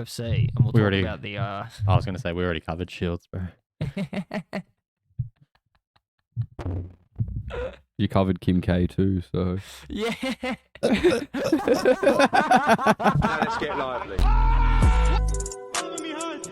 UFC, and we'll We talk already- about the. I was going to say we already covered Shields, bro. You covered Kim K too, so. Yeah. Now let's get lively. Follow me hard.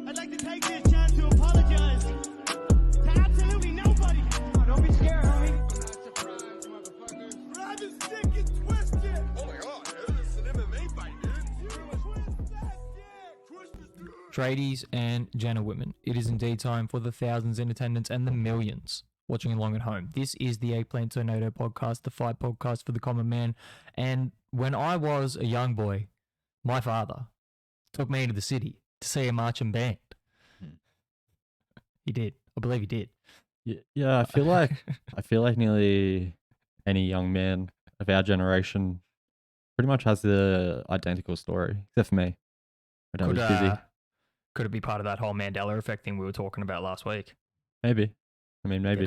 I'd like to take this chance to apologize to absolutely nobody. Oh, don't be scared, homie. I'm not surprised, motherfucker. Rather sick and twisted. Oh my god, dude, it's an MMA fight, dude. Twist that dick. Tradies and gentlewomen, it is indeed time for the thousands in attendance and the millions watching along at home. This is the Eggplant Tornado podcast, the fight podcast for the common man. And when I was a young boy, my father took me to the city to see a marching band. He did. I believe he did. Yeah, I feel like nearly any young man of our generation pretty much has the identical story, except for me. I was busy. Could it be part of that whole Mandela effect thing we were talking about last week? Maybe. I mean, maybe.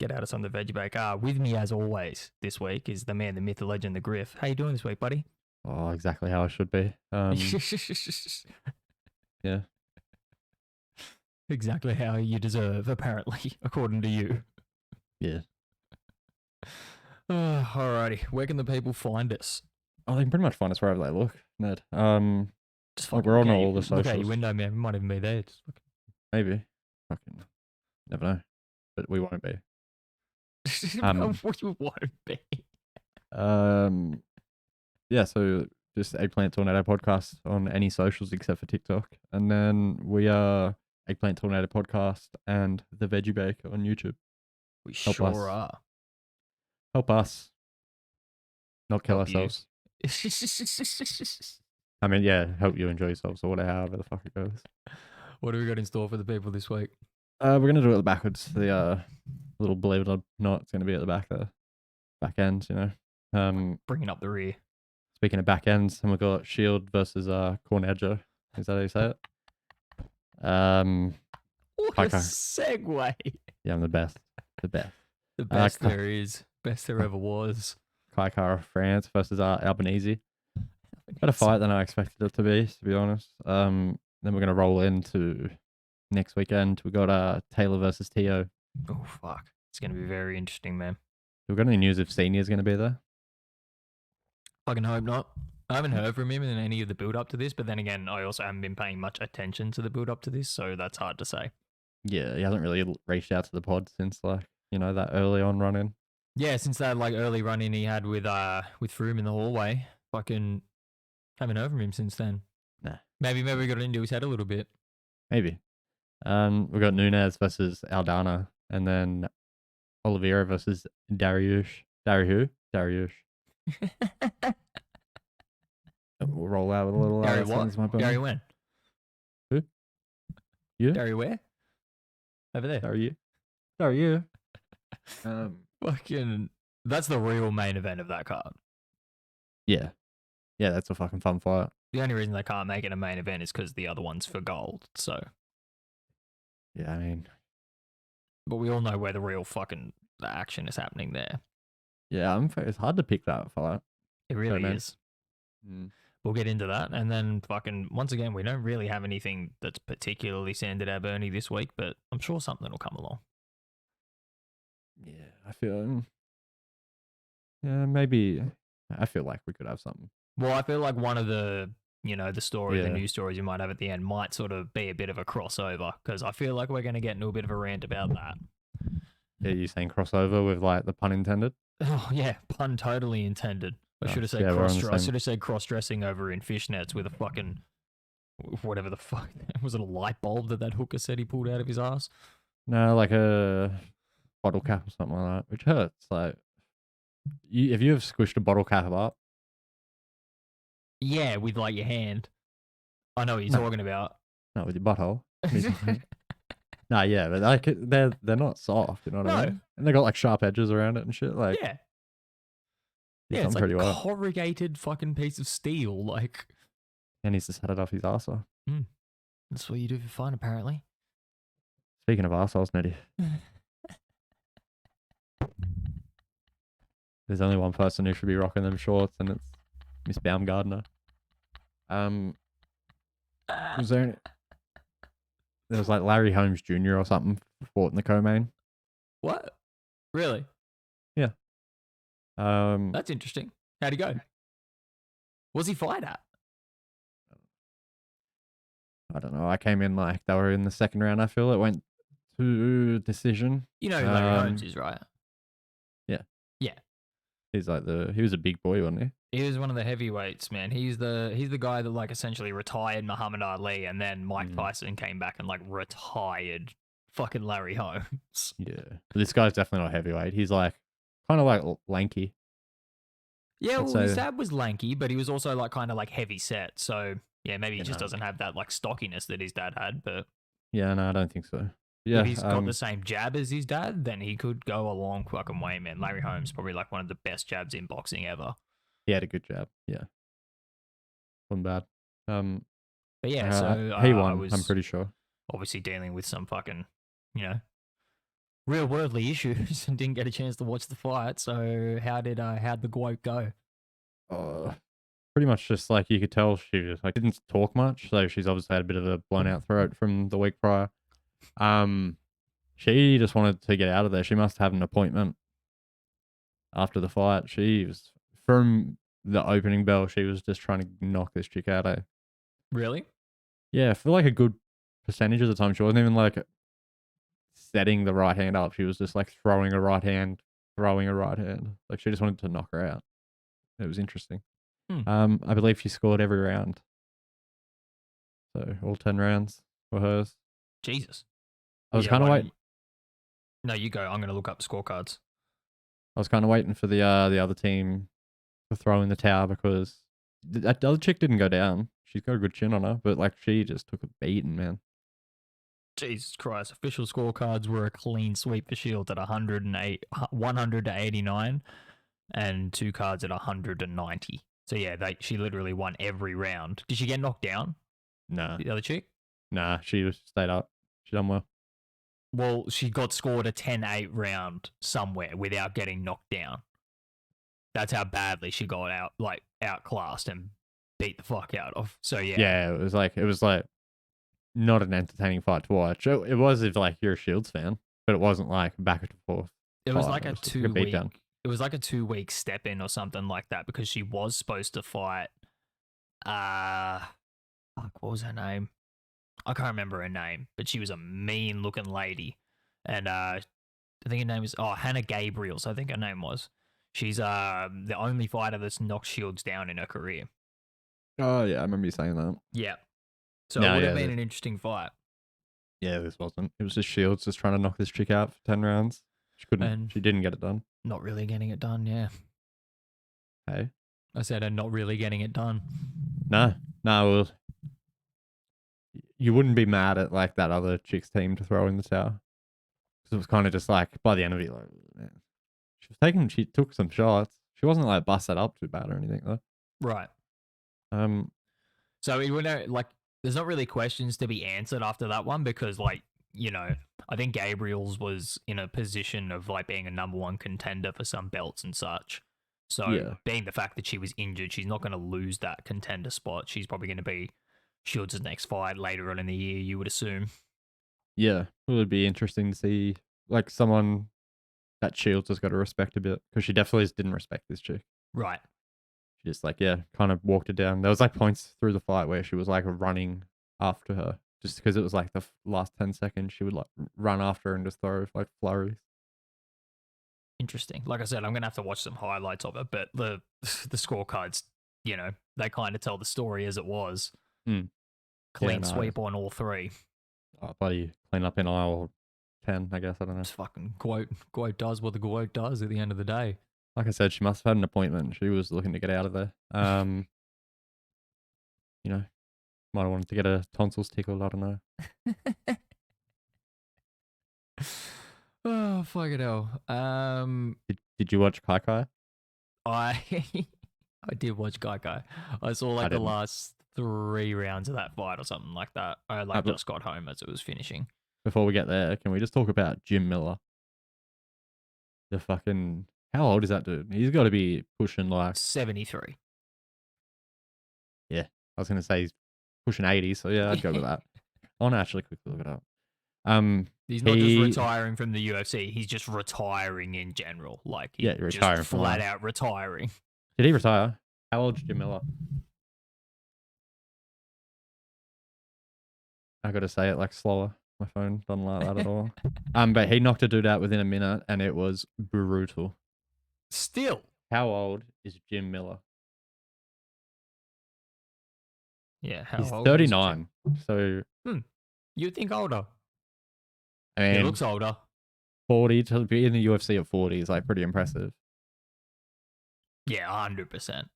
Get at us on the veggie bake. With me as always this week is the man, the myth, the legend, the Griff. How you doing this week, buddy? Oh, exactly how I should be. Yeah. Exactly how you deserve, apparently, according to you. Yeah. Alrighty, where can the people find us? Oh, they can pretty much find us wherever they look, Ned. Just Like, fucking we're on look out all your- the Look out socials. your window, man. We might even be there. Just look. Maybe. Fucking never know. But we won't be. What you won't be. Yeah, so just Eggplant Tornado Podcast on any socials except for TikTok. And then we are Eggplant Tornado Podcast and The Veggie Bake on YouTube. We Help us. sure are. Help us not kill Help you. ourselves. I mean, yeah, help you enjoy yourselves or whatever, however the fuck it goes. What do we got in store for the people this week? We're going to do it backwards. The little Believe it or not, it's going to be at the back there. Back end, you know. Bringing up the rear. Speaking of back ends, and we've got Shield versus Cornedger. Is that how you say it? What Hi, a Kai. segue. Yeah, I'm the best. The best. The best Kai- there is. Best there ever was. Kaikara of France versus Albanese. Better fight than I expected it to be honest. Then we're going to roll into next weekend. We got Taylor versus Teo. Oh, fuck. It's going to be very interesting, man. We've got any news if Senior's going to be there? Fucking hope not. I haven't heard from him in any of the build up to this, but then again, I also haven't been paying much attention to the build up to this, so that's hard to say. Yeah, he hasn't really reached out to the pod since, like, you know, that early on run in. Yeah, since that like early run in he had with Froome in the hallway, fucking haven't heard from him since then. Nah. Maybe we got into his head a little bit. Maybe. We've got Nunez versus Aldana, and then Oliveira versus Dariush. Dariush? We'll roll out with a little Dari sounds what? my Dari when? Who? You? Dari where? Over there. Dariu. Fucking, that's the real main event of that card. Yeah. Yeah, that's a fucking fun fight. The only reason they can't make it a main event is because the other one's for gold. So, Yeah, I mean, but we all know where the real fucking the action is happening there. yeah, it's hard to pick that fight. It really man. is. We'll get into that, and then fucking once again, we don't really have anything that's particularly sanded our Bernie this week, but I'm sure something will come along. Yeah, I feel. Yeah, maybe. I feel like we could have something. Well, I feel like one of the, the Yeah. news stories you might have at the end might sort of be a bit of a crossover, because I feel like we're going to get into a bit of a rant about that. Yeah, you saying crossover with like the pun intended? Oh yeah, pun totally intended. I should have said yeah, we're on the I same- should have said cross dressing over in fishnets with a fucking whatever the fuck was it, a light bulb that hooker said he pulled out of his ass? No, like a bottle cap or something like that, which hurts. Like, if you have squished a bottle cap up, Yeah, with like your hand. I know what you're No. talking about. not with your butthole. Nah, yeah, but like they're not soft, you know what I No. mean? And they got like sharp edges around it and shit. Like, Yeah. he's Yeah, done it's like pretty well. corrugated fucking piece of steel. Like, And he's just had it off his arsehole. that's what you do for fun, apparently. Speaking of arseholes, Nettie, there's only one person who should be rocking them shorts, and it's Miss Baumgardner. Was there was like Larry Holmes Jr. or something fought in the co-main. What? Really? That's That's interesting. How'd he go? What's he fight at? I don't know. I came in like they were in the second round. I feel it went to decision. You know who Larry Holmes is, right? He's like he was a big boy, wasn't he? He was one of the heavyweights, man. He's the guy that like essentially retired Muhammad Ali, and then Mike Tyson came back and like retired fucking Larry Holmes. Yeah. But this guy's definitely not heavyweight. He's like kind of like lanky. Yeah, I'd well, his say- dad was lanky, but he was also like kind of like heavy set. So yeah, maybe he You just know. doesn't have that like stockiness that his dad had. But Yeah, no, I don't think so. Yeah, if he's got the same jab as his dad, then he could go a long fucking way, man. Larry Holmes probably like one of the best jabs in boxing ever. he had a good jab. Yeah, wasn't bad. But yeah, so he I won. was I'm pretty sure. obviously dealing with some fucking, real worldly issues and didn't get a chance to watch the fight. So how'd the quote go? Pretty much just like you could tell she just like didn't talk much. So she's obviously had a bit of a blown out throat from the week prior. She just wanted to get out of there. She must have an appointment after the fight. She was from the opening bell. She was just trying to knock this chick out. Really? Yeah, for like a good percentage of the time, she wasn't even like setting the right hand up. She was just like throwing a right hand. Like she just wanted to knock her out. It was interesting. I believe she scored every round. So all 10 rounds were hers. Jesus. I was Yeah, kind of why waiting. don't No, you go. I'm going to look up scorecards. I was kind of waiting for the other team to throw in the towel because that other chick didn't go down. She's got a good chin on her, but like she just took a beating, man. Jesus Christ. Official scorecards were a clean sweep for Shields at 100 to 89 and two cards at 190. So yeah, she literally won every round. Did she get knocked down, Nah, the other chick? she was stayed up. She done well. Well, she got scored a 10-8 round somewhere without getting knocked down. That's how badly she got outclassed and beat the fuck out of. So yeah. Yeah, it was like not an entertaining fight to watch. It was if like you're a Shields fan, but it wasn't like back and forth. It was fight. like It a was just 2 week. beatdown. It was like a 2-week step in or something like that because she was supposed to fight. What was her name? I can't remember her name, but she was a mean looking lady, and I think her name is Hannah Gabriels. I think her name was. She's the only fighter that's knocked Shields down in her career. Oh yeah, I remember you saying that. Yeah. So No, it would yeah, have been an interesting fight. Yeah, this wasn't. It was just Shields just trying to knock this chick out for 10 rounds. She couldn't. And- she didn't get it done. Not really getting it done, yeah. Hey. I said, and not really getting it done. No. Well, you wouldn't be mad at like that other chick's team to throw in the towel. Because it was kind of just like by the end of it, like man, she took some shots. She wasn't like busted up too bad or anything though. Right. So it would like there's not really questions to be answered after that one because I think Gabriel's was in a position of like being a number one contender for some belts and such. So Yeah. being the fact that she was injured, she's not going to lose that contender spot. She's probably going to be Shields' next fight later on in the year, you would assume. yeah, it would be interesting to see like someone that Shields has got to respect a bit because she definitely didn't respect this chick. Right. She just like kind of walked it down. There was like points through the fight where she was like running after her just because it was like the last 10 seconds she would like run after her and just throw like flurries. Interesting. Like I said, I'm gonna have to watch some highlights of it, but the scorecards, they kind of tell the story as it was. Mm. Clean no, sweep on all three. Oh, bloody clean up in aisle 10, I guess. I don't know. Just fucking quote does what the quote does at the end of the day. Like I said, she must have had an appointment. She was looking to get out of there. Might have wanted to get her tonsils tickled. I don't know. Oh fucking hell. Did you watch Kai Kai? I I did watch Geico. I saw like the didn't. last 3 rounds of that fight or something like that. I but- just got home as it was finishing. Before we get there, can we just talk about Jim Miller? The fucking... How old is that dude? He's got to be pushing like... 73. I was going to say he's pushing 80. So yeah, I'd go with that. I want to actually quickly look it up. He's not he- just retiring from the UFC. He's just retiring in general. Like, he's Yeah, retiring just from flat life. out retiring. Did he retire? How old's Jim Miller? I got to say it like slower. My phone doesn't like that at all. But he knocked a dude out within a minute, and it was brutal. Still. How old is Jim Miller? Yeah, how He's old is Jim? 39. So You'd think older. I He mean, looks older. 40 to be in the UFC at 40 is like pretty impressive. Yeah, 100%.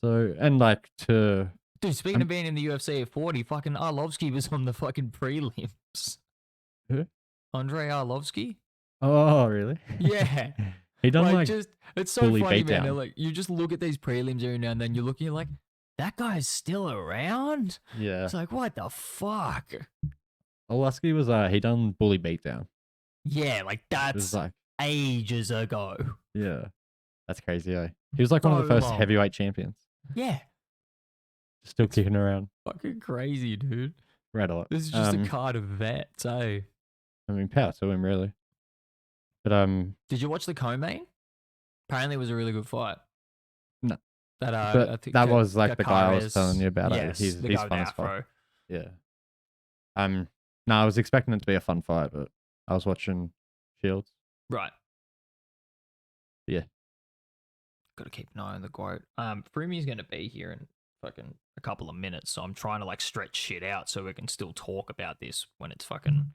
So and like to Dude, speaking of being in the UFC at 40, fucking Arlovsky was on the fucking prelims. Who? Andrei Arlovsky? oh really? Yeah. He done like, like just it's so fully funny, beat man. down. They're like, you just look at these prelims every now and then, you're looking, you're like, that guy's still around? yeah. It's like, what the fuck? Olasky was he done bully beatdown. Yeah, like It was that's like ages ago. yeah, that's crazy. Eh? He was like one of the So first long. heavyweight champions, Yeah, still It's- kicking around. fucking crazy, dude. Red alert. This is just a card of vets, eh? I mean, power to him, really. But Did you watch the co-main? Apparently, it was a really good fight. No. That but I think that was like the guy I was Gakares- telling you about. Yes, He's the guy with fun the as fuck. afro. Yeah. No, I was expecting it to be a fun fight, but I was watching Shields. Right. Yeah. Got to keep an eye on the goat. Frumi's going to be here in fucking a couple of minutes, so I'm trying to like stretch shit out so we can still talk about this when it's fucking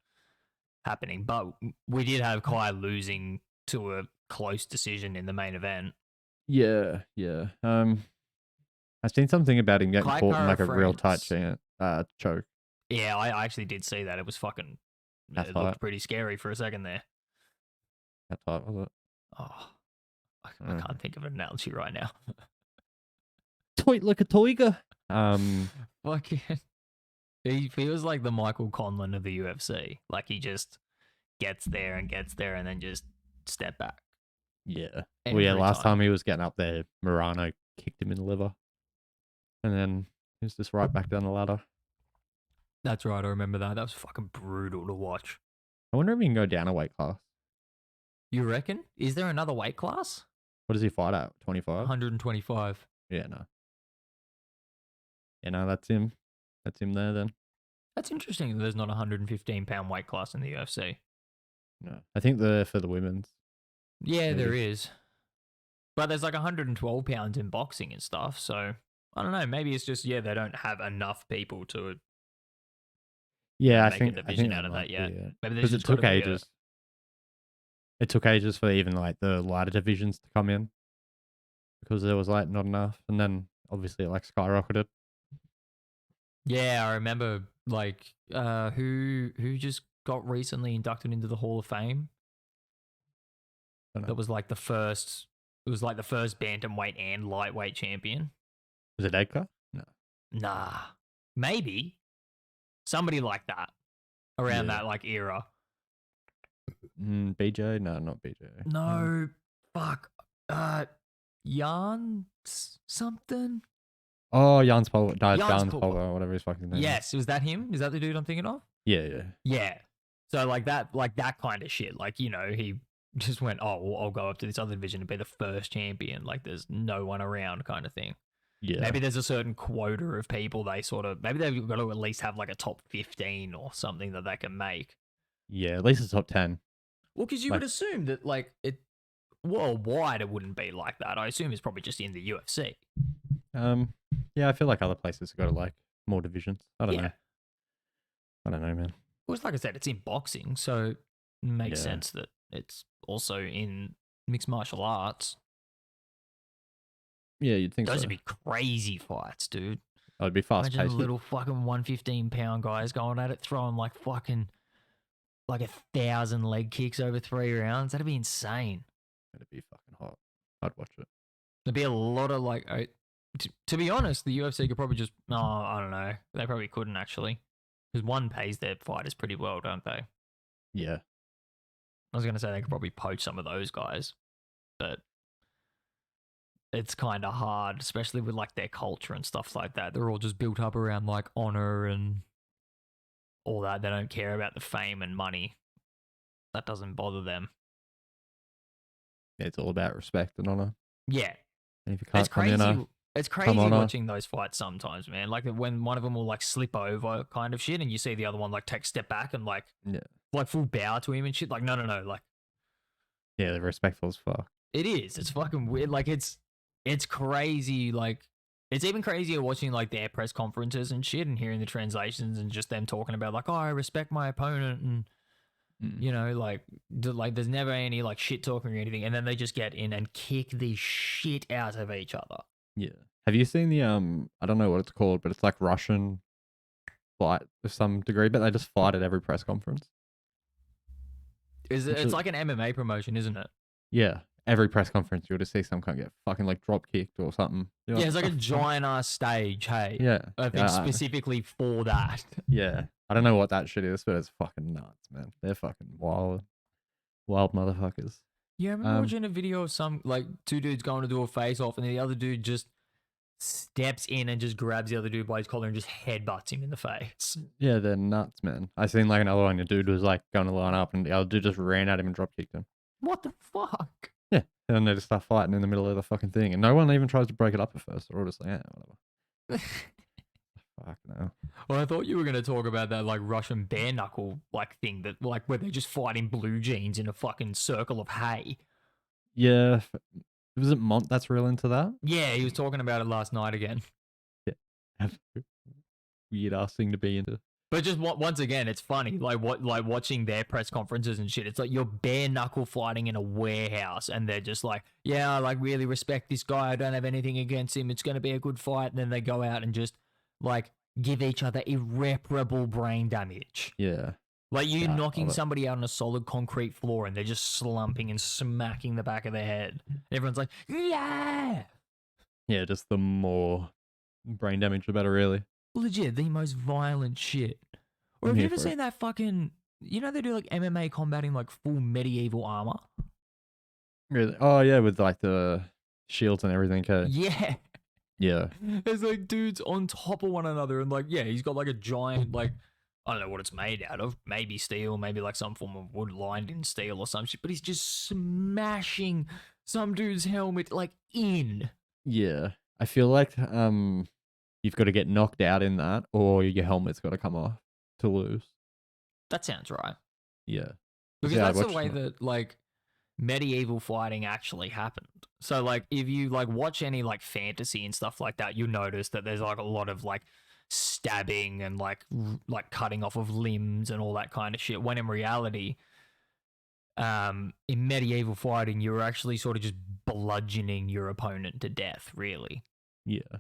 happening. But we did have Kai losing to a close decision in the main event. Yeah, yeah. I've seen something about him getting Kai caught in like a real tight France. choke. Yeah, I actually did see that. It was fucking. That's It tight. looked pretty scary for a second there. How tight was it? Oh, I Mm. can't think of an analogy right now. Toit like a toiger. Fucking. He feels like the Michael Conlon of the UFC. Like he just gets there and then just step back. Yeah. Well, yeah, Every last time. time he was getting up there, Morano kicked him in the liver. And then he was just right back down the ladder. That's right. I remember that. That was fucking brutal to watch. I wonder if he can go down a weight class. You reckon? Is there another weight class? What does he fight at? 25? 125. Yeah, no. Yeah, no, that's him. That's him there then. That's interesting that there's not a 115-pound weight class in the UFC. No. I think for the women's. Yeah, there Maybe. is. But there's like 112 pounds in boxing and stuff. So I don't know. Maybe it's just, they don't have enough people to. Yeah, Make a I think division out of might that yet. be it. Maybe there's Because it just gotta took be a- ages. It took ages for even like the lighter divisions to come in. Because there was like not enough. And then obviously it like skyrocketed. Yeah, I remember like who just got recently inducted into the Hall of Fame. Dunno. That was like the first. It was like the first bantamweight and lightweight champion. Was it Edgar? No. Nah, maybe somebody like that around Yeah. that like era. BJ? No, not BJ. No, fuck. Jan something. Oh, Jan's Polo. Jans Jan's Polo. Polo, whatever his fucking name is. Yes, was that him? Is that the dude I'm thinking of? Yeah, yeah. Yeah. So like that kind of shit. Like, he just went, oh, well, I'll go up to this other division and be the first champion. Like there's no one around kind of thing. Yeah. Maybe there's a certain quota of people maybe they've got to at least have like a top 15 or something that they can make. Yeah, at least the top 10. Well, because you would assume that like worldwide it wouldn't be like that. I assume it's probably just in the UFC. Yeah, I feel like other places have got like more divisions. I don't Yeah. know. I don't know, man. Well, like I said, it's in boxing, so it makes Yeah. sense that it's also in mixed martial arts. Yeah, you'd think Those so. would be crazy fights, dude. Oh, it'd be fast Imagine paced. the little fucking 115-pound guys going at it, throwing like fucking like 1,000 leg kicks over 3 rounds. That'd be insane. It'd be fucking hot. I'd watch it. There'd be a lot of like, to be honest, the UFC could probably just, I don't know. They probably couldn't actually. Because one pays their fighters pretty well, don't they? Yeah. I was going to say they could probably poach some of those guys. But it's kind of hard, especially with like their culture and stuff like that. They're all just built up around like honor and all that. They don't care about the fame and money. That doesn't bother them. Yeah, it's all about respect and honor. Yeah, And if you can't it's come in, crazy. It's crazy on, watching those fights sometimes, man. Like when one of them will like slip over kind of shit, and you see the other one like take a step back and like full bow to him and shit. Like no, like yeah, they're respectful as fuck. it is. It's fucking weird. Like it's crazy. Like it's even crazier watching like their press conferences and shit, and hearing the translations and just them talking about like, oh, I respect my opponent, and you know, like there's never any like shit talking or anything, and then they just get in and kick the shit out of each other. Yeah. Have you seen the I don't know what it's called, but it's like Russian fight to some degree, but they just fight at every press conference. It's like an MMA promotion, isn't it? Yeah. Every press conference you'll just see some kind of get fucking like drop kicked or something. You're Yeah, it's like a giant ass stage, hey. Yeah. I think specifically for that. Yeah. I don't know what that shit is, but it's fucking nuts, man. They're fucking wild motherfuckers. Yeah, I remember watching a video of some like two dudes going to do a face off, and the other dude just steps in and just grabs the other dude by his collar and just headbutts him in the face. Yeah, they're nuts, man. I seen like another one. The dude was like going to line up, and the other dude just ran at him and drop kicked him. What the fuck? Yeah, and then they just start fighting in the middle of the fucking thing, and no one even tries to break it up at first. They're all just like, yeah, whatever. Fuck no. Well, I thought you were going to talk about that like Russian bare knuckle like thing that like where they just fight in blue jeans in a fucking circle of hay. Yeah, was it Mont that's real into that? Yeah, he was talking about it last night again. Yeah, weird ass thing to be into. But just once again, it's funny like watching their press conferences and shit. It's like you're bare knuckle fighting in a warehouse, and they're just like, yeah, I like really respect this guy. I don't have anything against him. It's going to be a good fight. And then they go out and just like give each other irreparable brain damage. Yeah. Like you knocking somebody out on a solid concrete floor, and they're just slumping and smacking the back of their head. Everyone's like, yeah. Yeah, just the more brain damage, the better, really. Legit, the most violent shit. Or have you ever seen that fucking, you know, they do like MMA combating like full medieval armor? Really? Oh, yeah, with like the shields and everything. Okay. Yeah. Yeah. There's like dudes on top of one another, and like, yeah, he's got like a giant, like, I don't know what it's made out of. Maybe steel, maybe like some form of wood lined in steel or some shit. But he's just smashing some dude's helmet like in. Yeah. I feel like you've got to get knocked out in that, or your helmet's got to come off to lose. That sounds right. Yeah. Because Yeah, that's the way that like medieval fighting actually happened. So like if you like watch any like fantasy and stuff like that, you'll notice that there's like a lot of like stabbing and like cutting off of limbs and all that kind of shit, when in reality in medieval fighting you were actually sort of just bludgeoning your opponent to death, really. Yeah.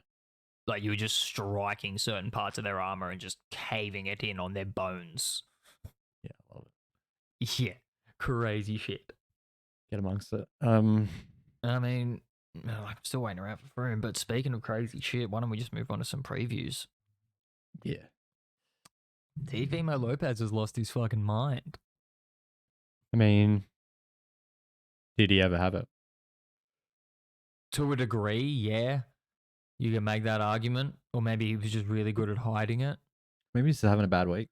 Like you were just striking certain parts of their armor and just caving it in on their bones. Yeah, I love it. Yeah, crazy shit. Get amongst it. I mean, I'm still waiting around for room, but speaking of crazy shit, why don't we just move on to some previews? Yeah. Teofimo Lopez has lost his fucking mind. I mean, did he ever have it? To a degree, yeah. You can make that argument. Or maybe he was just really good at hiding it. Maybe he's just having a bad week.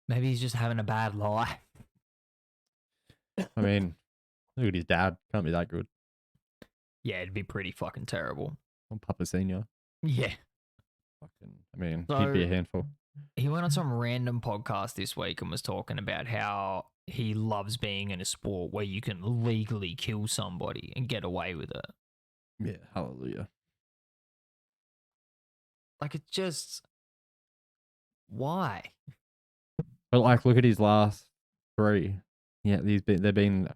Maybe he's just having a bad life. I mean, look at his dad. Can't be that good. Yeah, it'd be pretty fucking terrible. On Papa Senior. Yeah. Fucking, I mean, So- he'd be a handful. He went on some random podcast this week and was talking about how he loves being in a sport where you can legally kill somebody and get away with it. Yeah, hallelujah. Like, it's just... Why? But like, look at his last three. Yeah, they've been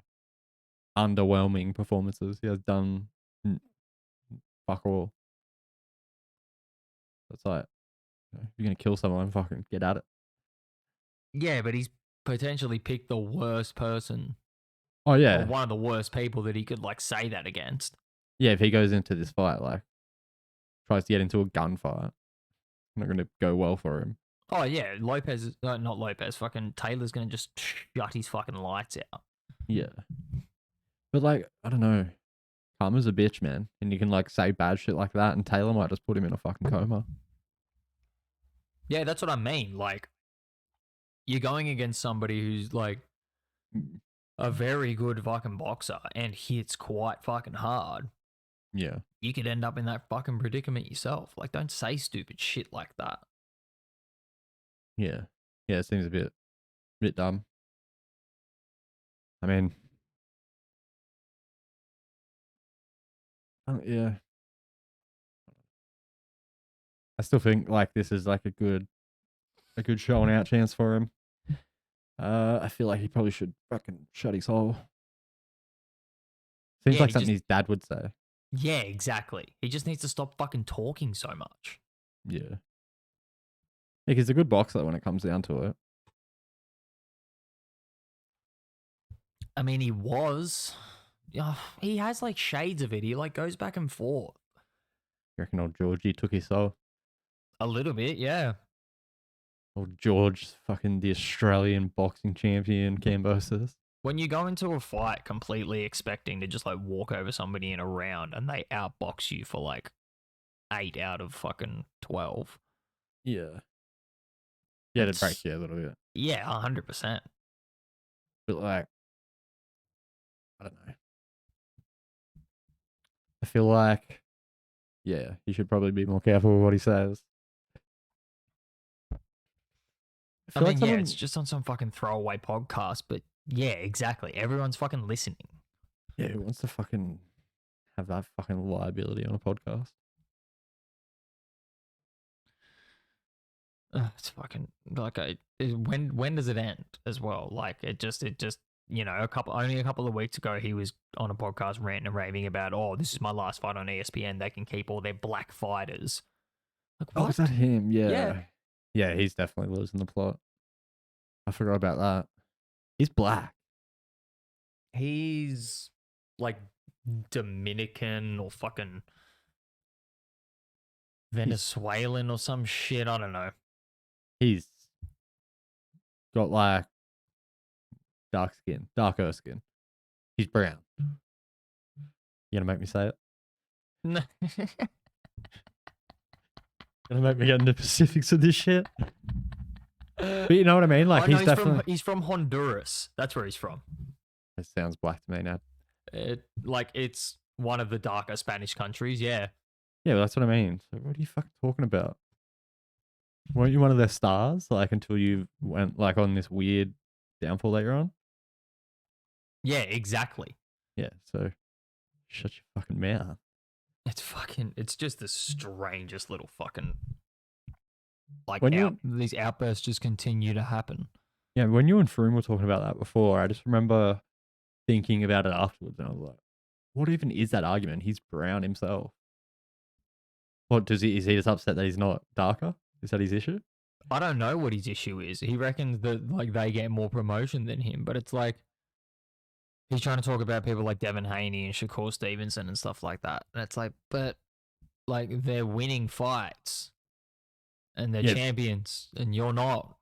underwhelming performances. He has done fuck all. It's like, if you're gonna kill someone, fucking get at it. Yeah, but he's potentially picked the worst person. Oh yeah, Or one of the worst people that he could, like, say that against. yeah. If he goes into this fight, like, tries to get into a gunfight, not gonna go well for him. Oh, yeah, not Lopez, fucking Taylor's gonna just shut his fucking lights out. Yeah, but like, I don't know. Karma's a bitch, man. And you can like say bad shit like that, and Taylor might just put him in a fucking coma. Yeah, that's what I mean. Like, you're going against somebody who's like a very good fucking boxer and hits quite fucking hard. Yeah. You could end up in that fucking predicament yourself. Like, don't say stupid shit like that. Yeah. Yeah, it seems a bit dumb. I mean, yeah. I still think like this is like a good showing out chance for him. I feel like he probably should fucking shut his hole. Seems Yeah, like he something just- his dad would say. Yeah, exactly. He just needs to stop fucking talking so much. Yeah. Yeah, he's a good boxer when it comes down to it. I mean, he was. He has like shades of it. He like goes back and forth You reckon old Georgie took his soul? a little bit. Yeah. Old George, fucking the Australian boxing champion, Cambosis. When you go into a fight completely expecting to just like walk over somebody in a round and they outbox you for like 8 out of fucking 12. Yeah. Yeah, to That's- break you a little bit. Yeah, 100%. But like, I don't know. I feel like, yeah, he should probably be more careful with what he says. I feel mean, like yeah, it's just on some fucking throwaway podcast, but yeah, exactly. Everyone's fucking listening. yeah, who wants to fucking have that fucking liability on a podcast? It's fucking like when does it end as well? Like it just you know only a couple of weeks ago he was on a podcast ranting and raving about, oh, this is my last fight on ESPN. They can keep all their black fighters. Like Oh, what? is that him? Yeah. Yeah. Yeah, he's definitely losing the plot. I forgot about that. He's black. He's like Dominican or fucking Venezuelan or some shit. I don't know. He's got like darker skin. He's brown. You gonna make me say it? No. Gonna make me get into specifics of this shit? But you know what I mean? Like, Oh, no, he's definitely. he's from Honduras. That's where he's from. It sounds black to me now. It's one of the darker Spanish countries. Yeah. Yeah, but that's what I mean. So what are you fucking talking about? Weren't you one of their stars? Like, until you went like on this weird downfall that you're on? Yeah, exactly. Yeah, so shut your fucking mouth. It's just the strangest little fucking like When you- these outbursts just continue to happen. Yeah, when you and Froome were talking about that before, I just remember thinking about it afterwards, and I was like, what even is that argument? He's brown himself. What is he just upset that he's not darker? Is that his issue? I don't know what his issue is. He reckons that like they get more promotion than him, but it's like he's trying to talk about people like Devin Haney and Shakur Stevenson and stuff like that. And it's like, but like they're winning fights and they're Yeah. champions and you're not.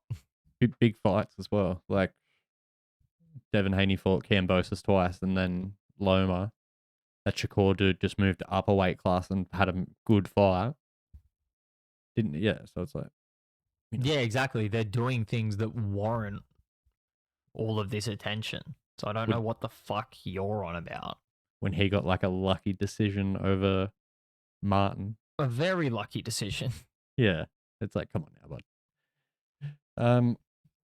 Big fights as well. Like Devin Haney fought Cambosis twice, and then Loma. That Shakur dude just moved to upper weight class and had a good fight. Didn't, yeah, so it's like, you know. Yeah, exactly. They're doing things that warrant all of this attention. So I don't know what the fuck you're on about. When he got like a lucky decision over Martin. A very lucky decision. Yeah, it's like, come on now, bud.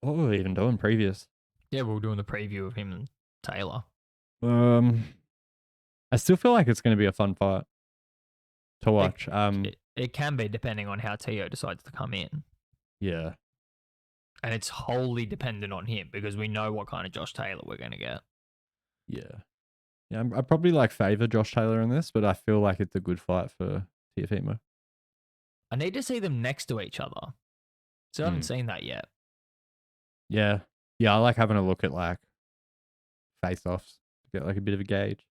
What were we even doing previous? Yeah, we were doing the preview of him and Taylor. I still feel like it's going to be a fun fight to watch. It can be depending on how Teo decides to come in. Yeah, And it's wholly dependent on him because we know what kind of Josh Taylor we're going to get. yeah. I probably like favor Josh Taylor in this, but I feel like it's a good fight for Teofimo. I need to see them next to each other. So I haven't seen that yet. Yeah, I like having a look at like face-offs to get like a bit of a gauge.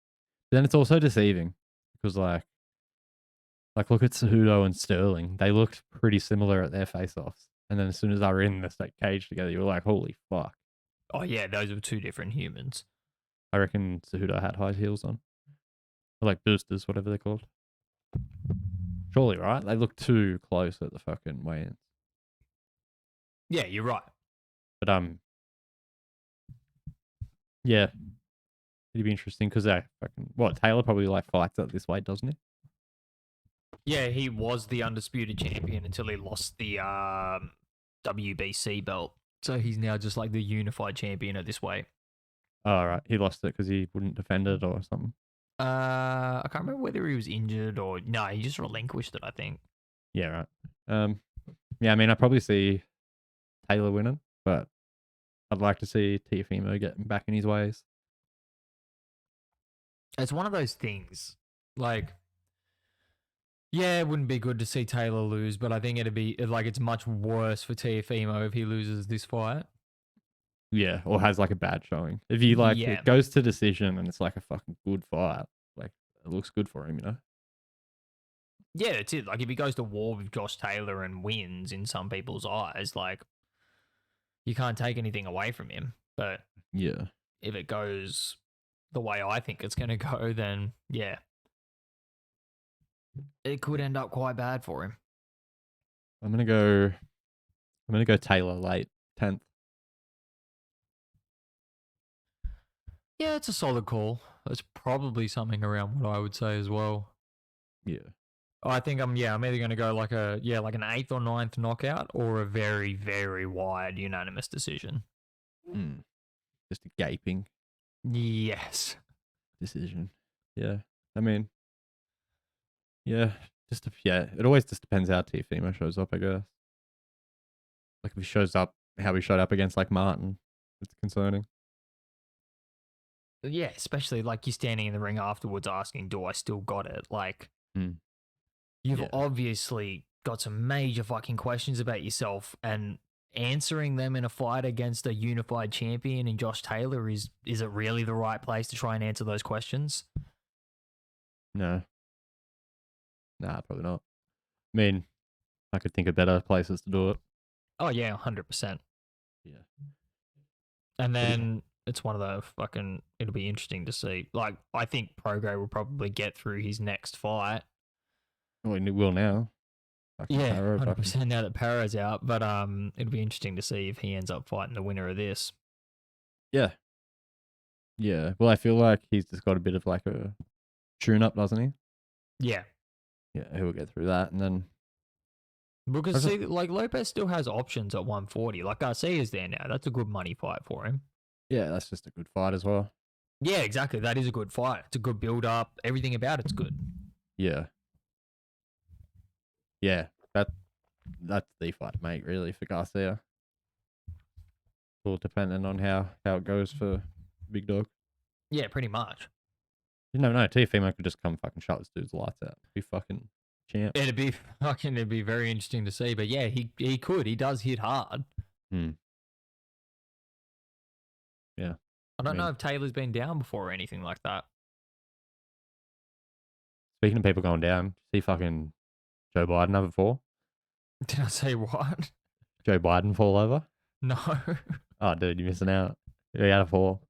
But then it's also deceiving because like look at Cejudo and Sterling. They looked pretty similar at their face-offs, and then as soon as they were in this like cage together, you were like, holy fuck. Oh, yeah, those are two different humans. I reckon Cejudo had high heels on. Or like boosters, whatever they're called. Surely, right? They look too close at the fucking weigh-ins. Yeah, you're right. But yeah, it'd be interesting because they fucking Taylor probably like fights at this weight, doesn't he? Yeah, he was the undisputed champion until he lost the WBC belt. So he's now just like the unified champion at this weight. Oh, right. He lost it because he wouldn't defend it or something. I can't remember whether he was injured or no, he just relinquished it, I think. Yeah, right. Yeah, I mean, I probably see Taylor winning, but I'd like to see Teofimo getting back in his ways. It's one of those things. Like, yeah, it wouldn't be good to see Taylor lose, but I think it'd be like it's much worse for Teofimo if he loses this fight. Yeah, or has like a bad showing. If he like Yeah. it goes to decision and it's like a fucking good fight, like it looks good for him, you know? Yeah, that's it. Like if he goes to war with Josh Taylor and wins in some people's eyes, like you can't take anything away from him. But Yeah. if it goes the way I think it's going to go, then yeah, it could end up quite bad for him. I'm gonna go Taylor late 10th. Yeah, it's a solid call. It's probably something around what I would say as well. Yeah. I think I'm either going to go like an 8th or 9th knockout or a very, very wide unanimous decision. Just a gaping Yes. decision. Yeah. I mean, yeah, it always just depends how Teofimo shows up, I guess. Like if he shows up how he showed up against like Martin, it's concerning. Yeah, especially like you standing in the ring afterwards asking, do I still got it? Like, you've Yeah. obviously got some major fucking questions about yourself, and answering them in a fight against a unified champion in Josh Taylor is it really the right place to try and answer those questions? No. Nah, probably not. I mean, I could think of better places to do it. Oh yeah, 100%. Yeah. And then it's one of the it'll be interesting to see. Like, I think Prograis will probably get through his next fight. Well, he will now. Fucking Yeah, Paro, 100% now that Paro's out. But it'll be interesting to see if he ends up fighting the winner of this. Yeah. Yeah. Well, I feel like he's just got a bit of like a tune up, doesn't he? Yeah. Yeah, he'll get through that. And then, Because, see, like, Lopez still has options at 140. Like, Garcia's there now. That's a good money fight for him. yeah, that's just a good fight as well. Yeah, exactly. That is a good fight. It's a good build-up. Everything about it's good. Yeah. Yeah. That's the fight, mate, really, for Garcia. All depending on how it goes for Big Dog. Yeah, pretty much. You never know. Teofimo could just come fucking shut this dude's lights out. Be fucking champ. It'd be very interesting to see. But yeah, he could. He does hit hard. Yeah. I don't know if Taylor's been down before or anything like that. Speaking of people going down, see fucking Joe Biden have it fall? Did I say what? Joe Biden fall over? No. Oh, dude, you're missing out. He had a fall.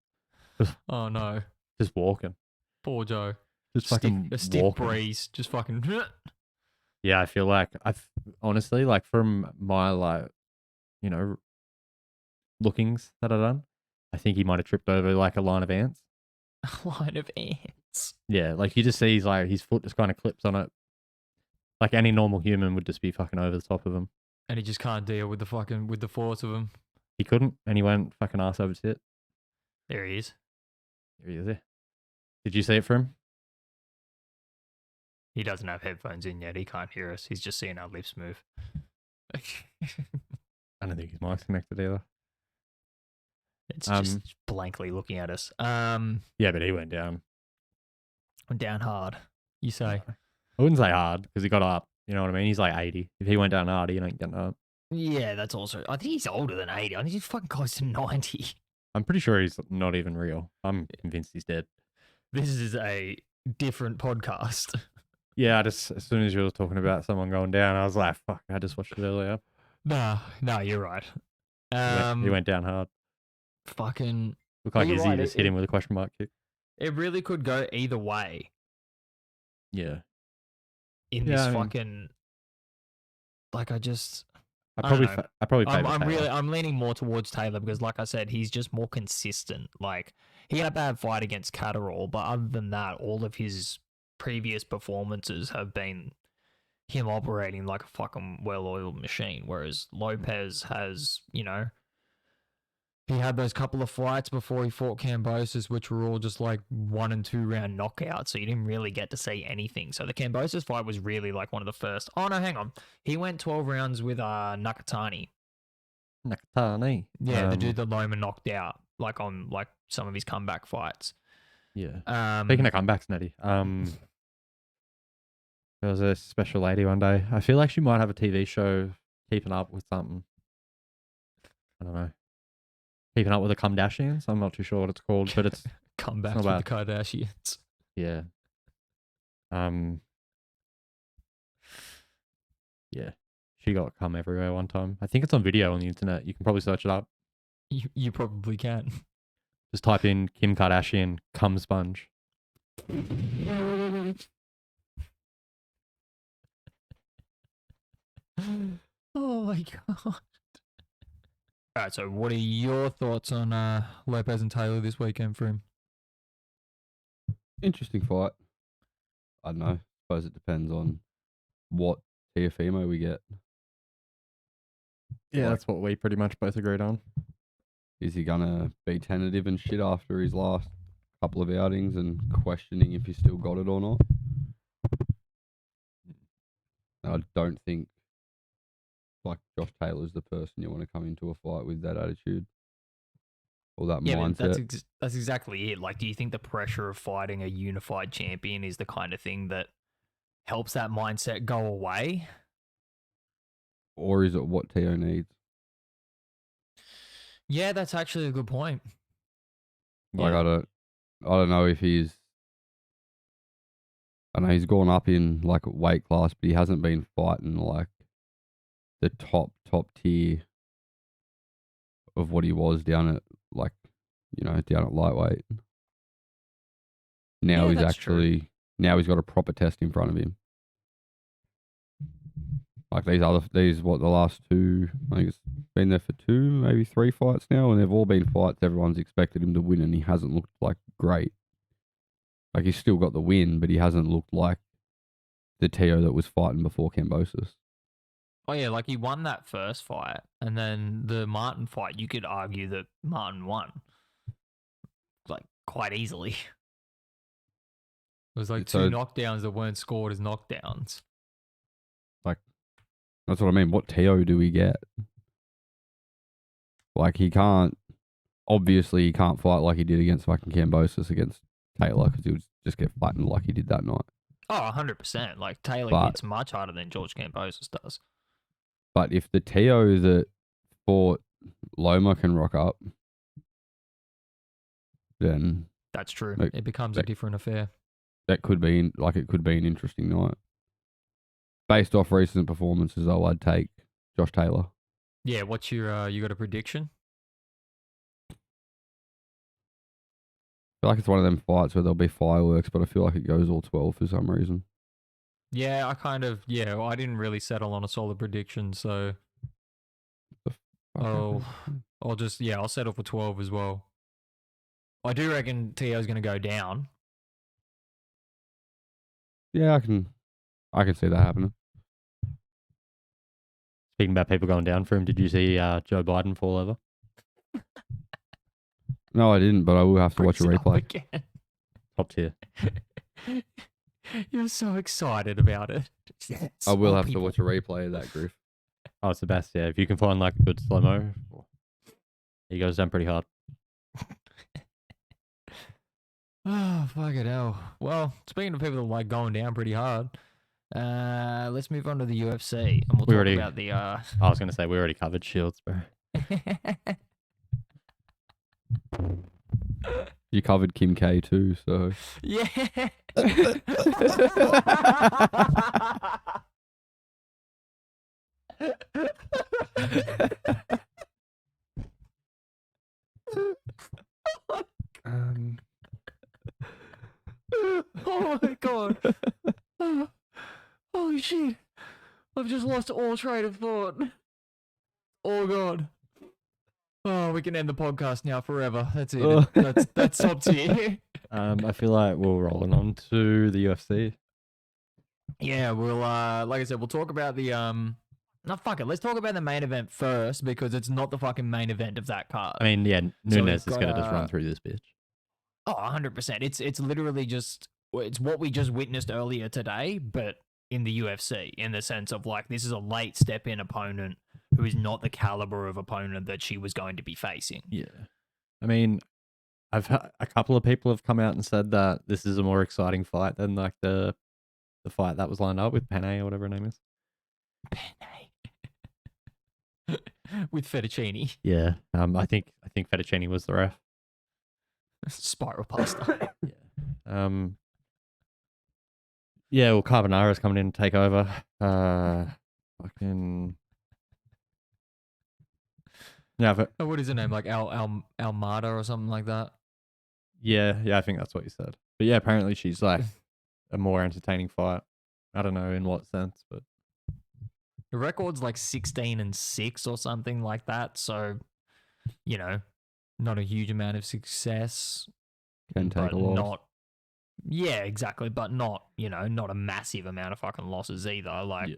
Oh no. Just walking. Poor Joe. Just fucking A stiff walking. breeze. Just fucking. Yeah, I feel like honestly, like from my like, lookings that I've done, I think he might have tripped over like a line of ants. A line of ants. Yeah, like you just see his foot just kind of clips on it. Like any normal human would just be fucking over the top of him. And he just can't deal with the force of him. He couldn't, and he went fucking ass over tit. There he is. Here he is. There. Did you see it for him? He doesn't have headphones in yet. He can't hear us. He's just seeing our lips move. I don't think his mic's connected either. It's just blankly looking at us. Yeah, but he went down. Went down hard. You say? I wouldn't say hard because he got up. You know what I mean? He's like 80. If he went down hard, he ain't getting up. Yeah, that's also. I think he's older than 80. I think he's fucking close to 90. I'm pretty sure he's not even real. I'm convinced he's dead. This is a different podcast. Yeah, as soon as you were talking about someone going down, I was like, fuck, I just watched it earlier. No, you're right. He went down hard. Fucking. Looked like you're Izzy right, just hit him with a question mark kick. It really could go either way. Yeah. in Yeah, this I mean- fucking. Like I just. I I don't probably know. I probably favor I'm Taylor. I'm leaning more towards Taylor because, like I said, he's just more consistent. Like he had a bad fight against Catterall, but other than that, all of his previous performances have been him operating like a fucking well-oiled machine. Whereas Lopez has, he had those couple of fights before he fought Cambosis, which were all just like 1 and 2 round knockouts. So you didn't really get to say anything. So the Cambosis fight was really like one of the first. Oh no, hang on. He went 12 rounds with Nakatani. Nakatani. Yeah, the dude that Loma knocked out, like on like some of his comeback fights. Yeah. Speaking of comebacks, Nettie. There was a special lady one day. I feel like she might have a TV show keeping up with something. I don't know. Keeping up with the Kardashians. I'm not too sure what it's called, but it's comebacks not with the Kardashians. yeah. Yeah. She got come everywhere one time. I think it's on video on the internet. You can probably search it up. You probably can. Just type in Kim Kardashian cum sponge. Oh my god. All right, so what are your thoughts on Lopez and Taylor this weekend for him? Interesting fight. I don't know. Suppose it depends on what Teofimo we get. Yeah, Like- that's what we pretty much both agreed on. Is he gonna be tentative and shit after his last couple of outings and questioning if he still got it or not? I don't think like Josh Taylor's the person you want to come into a fight with that attitude or that Yeah, but mindset. that's exactly it. Like, do you think the pressure of fighting a unified champion is the kind of thing that helps that mindset go away? Or is it what Teo needs? Yeah, that's actually a good point. Like I don't know if he's. I know he's gone up in like weight class, but he hasn't been fighting like the top tier of what he was down at like down at lightweight. Now Yeah, he's that's true. actually now he's got a proper test in front of him. Like the last two, I think it's been there for 2, maybe 3 fights now, and they've all been fights everyone's expected him to win, and he hasn't looked like great. Like he's still got the win, but he hasn't looked like the Teo that was fighting before Cambosis. Oh yeah, like he won that first fight, and then the Martin fight, you could argue that Martin won, like quite easily. It was like So- 2 knockdowns that weren't scored as knockdowns. That's what I mean. What Teo do we get? Like he can't fight like he did against fucking Cambosis against Taylor because he would just get flattened like he did that night. Oh, 100%. Like Taylor But- hits much harder than George Cambosis does. But if the Teo that fought Loma can rock up, then That's true. Like, It becomes a like- different affair. it could be an interesting night. Based off recent performances, though, I'd take Josh Taylor. Yeah, what's your you got a prediction? I feel like it's one of them fights where there'll be fireworks, but I feel like it goes all 12 for some reason. Yeah, I didn't really settle on a solid prediction, so I'll settle for 12 as well. I do reckon Teo's going to go down. Yeah, I can see that happening. Speaking about people going down for him, did you see Joe Biden fall over? No, I didn't, but I will have to watch a Brings it up replay. again. Top tier. You're so excited about it. I will have to watch a replay of that, Griff. Oh, it's the best, yeah. If you can find like a good slow-mo, he goes down pretty hard. Oh, fuck it hell. Well, speaking of people that like going down pretty hard, let's move on to the UFC. And we'll We talk already- about the... I was going to say, we already covered Shields, bro. You covered Kim K too, so Yeah. Oh my god. just lost all train of thought. Oh god. Oh, we can end the podcast now forever. That's it. Oh. That's top tier. I feel like we're rolling on to the UFC. Yeah, we'll like I said, we'll talk about the no, fuck it. Let's talk about the main event first because it's not the fucking main event of that card. I mean, yeah, Nunes we've is gonna just got, run through this bitch. Oh, 100%. It's literally just it's what we just witnessed earlier today, but in the UFC, in the sense of like this is a late step in opponent who is not the caliber of opponent that she was going to be facing. Yeah, I mean, I've had a couple of people have come out and said that this is a more exciting fight than like the fight that was lined up with Penne or whatever her name is. With fettuccine. Yeah, I think Fettuccine was the ref. Spiral pasta. Yeah. Yeah, well, Carbonara's coming in to take over. Fucking. Yeah, but Oh, what is her name? Like Almada or something like that? yeah, I think that's what you said. But yeah, apparently she's like a more entertaining fight. I don't know in what sense, but The record's like 16-6 or something like that. So, you know, not a huge amount of success. Can take but a loss. not. Yeah, exactly. But not, you know, not a massive amount of fucking losses either. Like, yeah.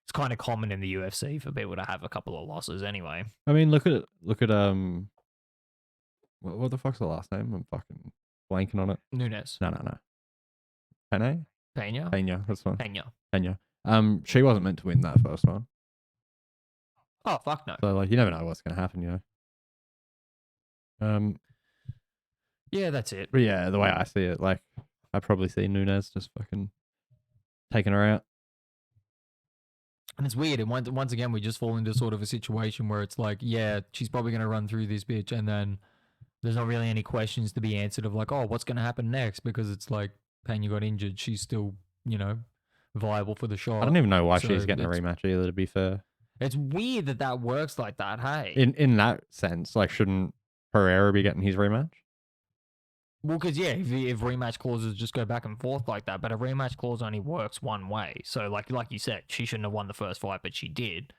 it's kind of common in the UFC for people to have a couple of losses anyway. I mean, look at what the fuck's the last name? I'm fucking blanking on it. Nunes. No. Penne? Pena. Pena, that's fine. Pena. Pena. She wasn't meant to win that first one. Oh, fuck no. So like you never know what's gonna happen, you know. Yeah, that's it. But yeah, the way I see it, like I probably see Nunes just fucking taking her out. And it's weird. And once again, we just fall into sort of a situation where it's like, yeah, she's probably going to run through this bitch. And then there's not really any questions to be answered of like, oh, what's going to happen next? Because it's like, Pena got injured. She's still, you know, viable for the shot. I don't even know why So she's getting a it's- rematch either, to be fair. It's weird that works like that, hey? In that sense, like shouldn't Pereira be getting his rematch? Well, because, yeah, if rematch clauses just go back and forth like that, but a rematch clause only works one way. So, like you said, she shouldn't have won the first fight, but she did.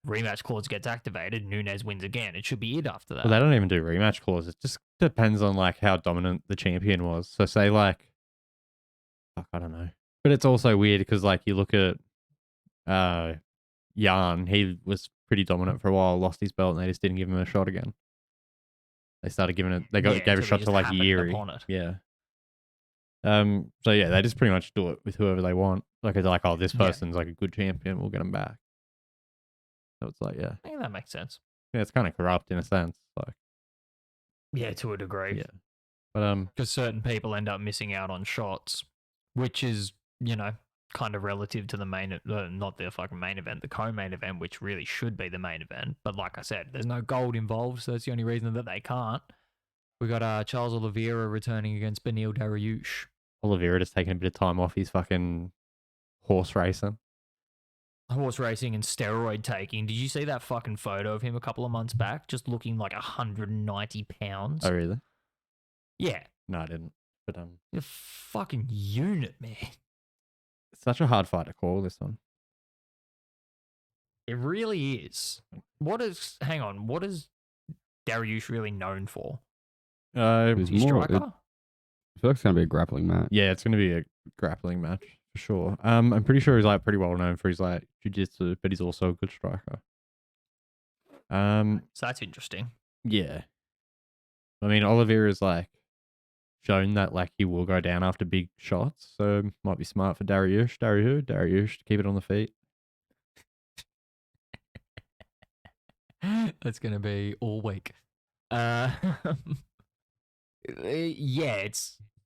Rematch clause gets activated, Nunes wins again. It should be it after that. Well, they don't even do rematch clauses. It just depends on like how dominant the champion was. So say like, fuck, I don't know. But it's also weird because like you look at Jan, he was pretty dominant for a while, lost his belt, and they just didn't give him a shot again. They started giving it. They Yeah, gave a until shot they to just like happened Yuri. upon it. Yeah. So yeah, they just pretty much do it with whoever they want. Like it's like, oh, this Yeah. person's like a good champion, we'll get him back. So it's like, yeah, I think that makes sense. it's kind of corrupt in a sense. Like, Yeah, to a degree. yeah. But Because certain people end up missing out on shots, which is, you know, kind of relative to the main, not the fucking main event, the co-main event, which really should be the main event. But like I said, there's no gold involved, so that's the only reason that they can't. We got Charles Oliveira returning against Beneil Dariush. Oliveira just taking a bit of time off his fucking horse racing. Horse racing and steroid taking. Did you see that fucking photo of him a couple of months back, just looking like 190 pounds? Oh really? Yeah, No, I didn't. But a fucking unit, man. it's such a hard fight to call, this one. It really is. Hang on, what is Dariush really known for? It's Is he more- striker? I feel like it's going to be a grappling match. Yeah, it's going to be a grappling match for sure. I'm pretty sure he's like pretty well known for his like jiu-jitsu, but he's also a good striker. So that's interesting. Yeah. I mean, Oliveira's like shown that like he will go down after big shots, so might be smart for Dariush to keep it on the feet. That's gonna be all week. Yeah,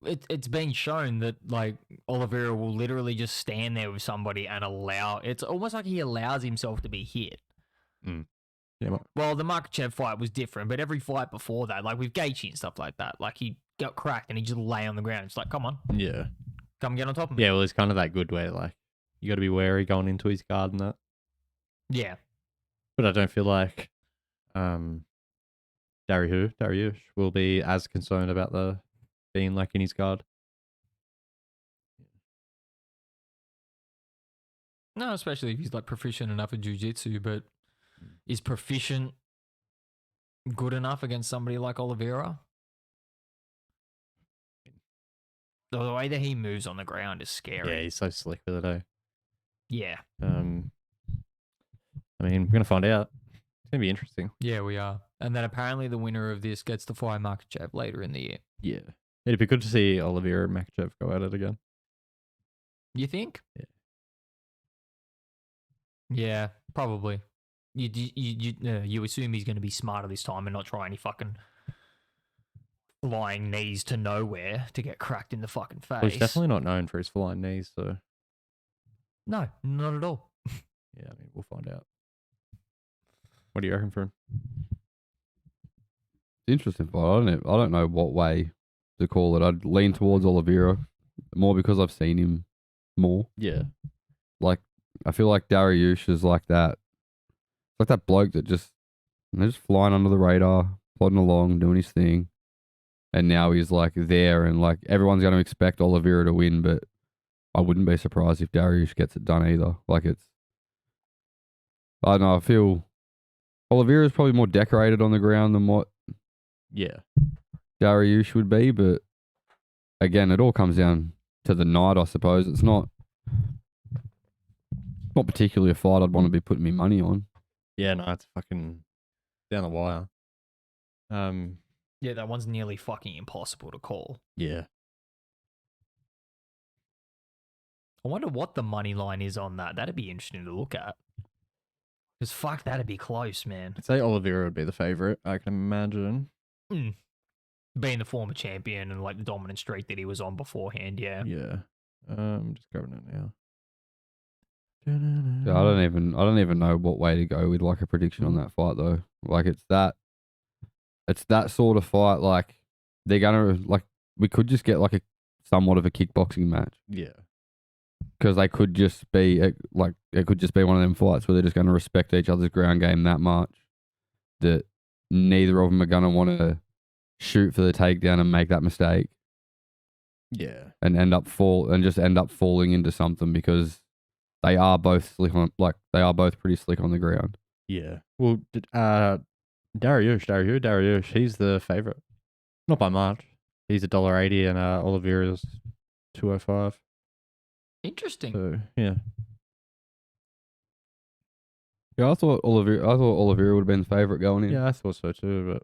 it's been shown that like Oliveira will literally just stand there with somebody and allow. It's almost like he allows himself to be hit. Yeah, Well, the Makachev fight was different, but every fight before that, like with Gaethje and stuff like that, like he got cracked and he just lay on the ground. It's like, come on, yeah. come get on top of me. Yeah, well, he's kind of that good where like you got to be wary going into his guard and that. Yeah. But I don't feel like Dariush will be as concerned about the being like in his guard. No, especially if he's like proficient enough at jiu-jitsu, but is proficient good enough against somebody like Oliveira? The way that he moves on the ground is Yeah, scary. he's so slick with it, eh? Yeah. I mean, we're going to find out. It's going to be interesting. Yeah, we are. And then apparently the winner of this gets to fight Makhachev later in the year. Yeah. It'd be good to see Oliveira and Makhachev go at it again. You think? Yeah. Yeah, probably. You assume he's going to be smarter this time and not try any fucking flying knees to nowhere to get cracked in the fucking face. Well, he's definitely not known for his flying knees, so No, not at all. yeah, we'll find out. What do you reckon for him? Interesting fight. I don't know what way to call it. I'd lean towards Oliveira more because I've seen him more. Yeah. Like, I feel like Dariush is like that. Like that bloke that they're just flying under the radar, plodding along, doing his thing. And now he's like there, and like everyone's going to expect Oliveira to win, but I wouldn't be surprised if Dariush gets it done either. Like I don't know, I feel Oliveira's probably more decorated on the ground than what Yeah. Dariush would be, but again, it all comes down to the night, I suppose. It's not particularly a fight I'd want to be putting my money on. Yeah, no, it's fucking down the wire. Yeah, that one's nearly fucking impossible to call. Yeah. I wonder what the money line is on that. That'd be interesting to look at. Because fuck, that'd be close, man. I'd say Oliveira would be the favourite, I can imagine. Being the former champion and like the dominant streak that he was on beforehand, yeah. Yeah. I'm just grabbing it now. Yeah, I don't even know what way to go with like a prediction on that fight though. Like it's that sort of fight. Like they're gonna like we could just get like a somewhat of a kickboxing match Yeah. because they could just be like it could just be one of them fights where they're just gonna respect each other's ground game that much that neither of them are gonna want to shoot for the takedown and make that mistake Yeah. and end up falling into something because they are both pretty slick on the ground. Yeah. Well, Dariush, he's the favourite. Not by much. He's $1.80 and Oliveira's $2.05. Interesting. So yeah. Yeah, I thought Oliveira would have been the favourite going in. Yeah, I thought so too, but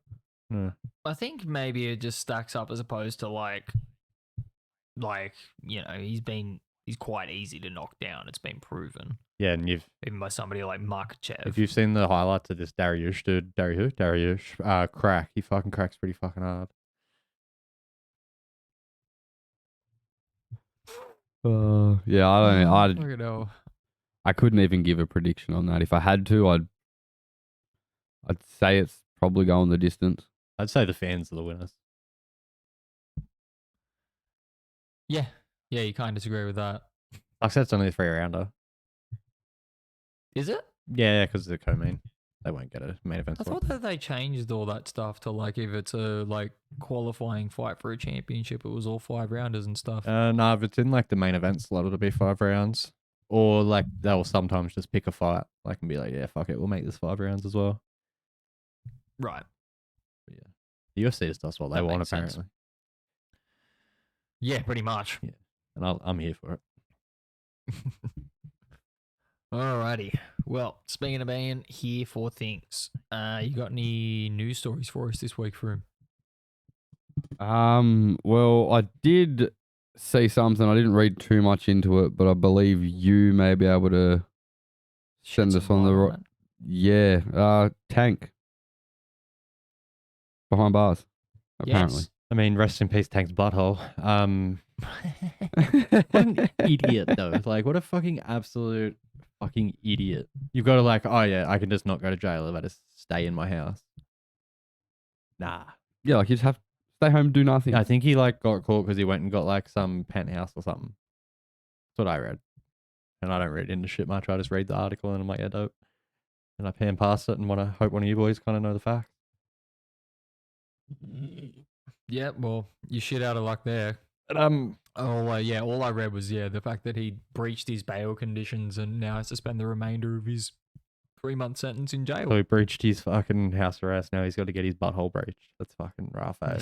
yeah. I think maybe it just stacks up as opposed to like he's quite easy to knock down. It's been proven. Yeah, and Even by somebody like Makhachev. if you've seen the highlights of this Dariush dude, Dariush, crack. He fucking cracks pretty fucking hard. Yeah, Look at how I couldn't even give a prediction on that. If I had to, I'd say it's probably going the distance. I'd say the fans are the winners. Yeah, you can't disagree with that. Like I said, it's only a 3-rounder. Is it? Yeah, because they're co-main. They won't get a main event I slot. thought that they changed all that stuff to like if it's a like qualifying fight for a championship, it was all 5-rounders and stuff. No, if it's in like the main event slot, it'll be 5 rounds. Or like they'll sometimes just pick a fight, like and be like, yeah, fuck it, we'll make this 5 rounds as well. Right. But yeah, the UFC just does what they That want makes sense. apparently, Yeah, pretty much. and I'm here for it. Alrighty. Well, speaking of being here for things, you got any news stories for us this week, Froome? Well, I did see something. I didn't read too much into it, but I believe you may be able to send us on the right. Yeah, Tank behind bars. Apparently, Yes. I mean, rest in peace, Tank's butthole. What an idiot though! Like, what a fucking absolute fucking idiot. You've got to like, oh yeah, I can just not go to jail if I just stay in my house. Nah. yeah, like you just have to stay home, do nothing. I think he like got caught because he went and got like some penthouse or something. That's what I read. And I don't read into shit much. I just read the article and I'm like, yeah, dope. And I pan past it and hope one of you boys kind of know the facts. Yeah, well, you shit out of luck there. But all I read was the fact that he breached his bail conditions and now has to spend the remainder of his 3-month sentence in jail. So he breached his fucking house arrest. Now he's got to get his butthole breached. That's fucking rough, eh?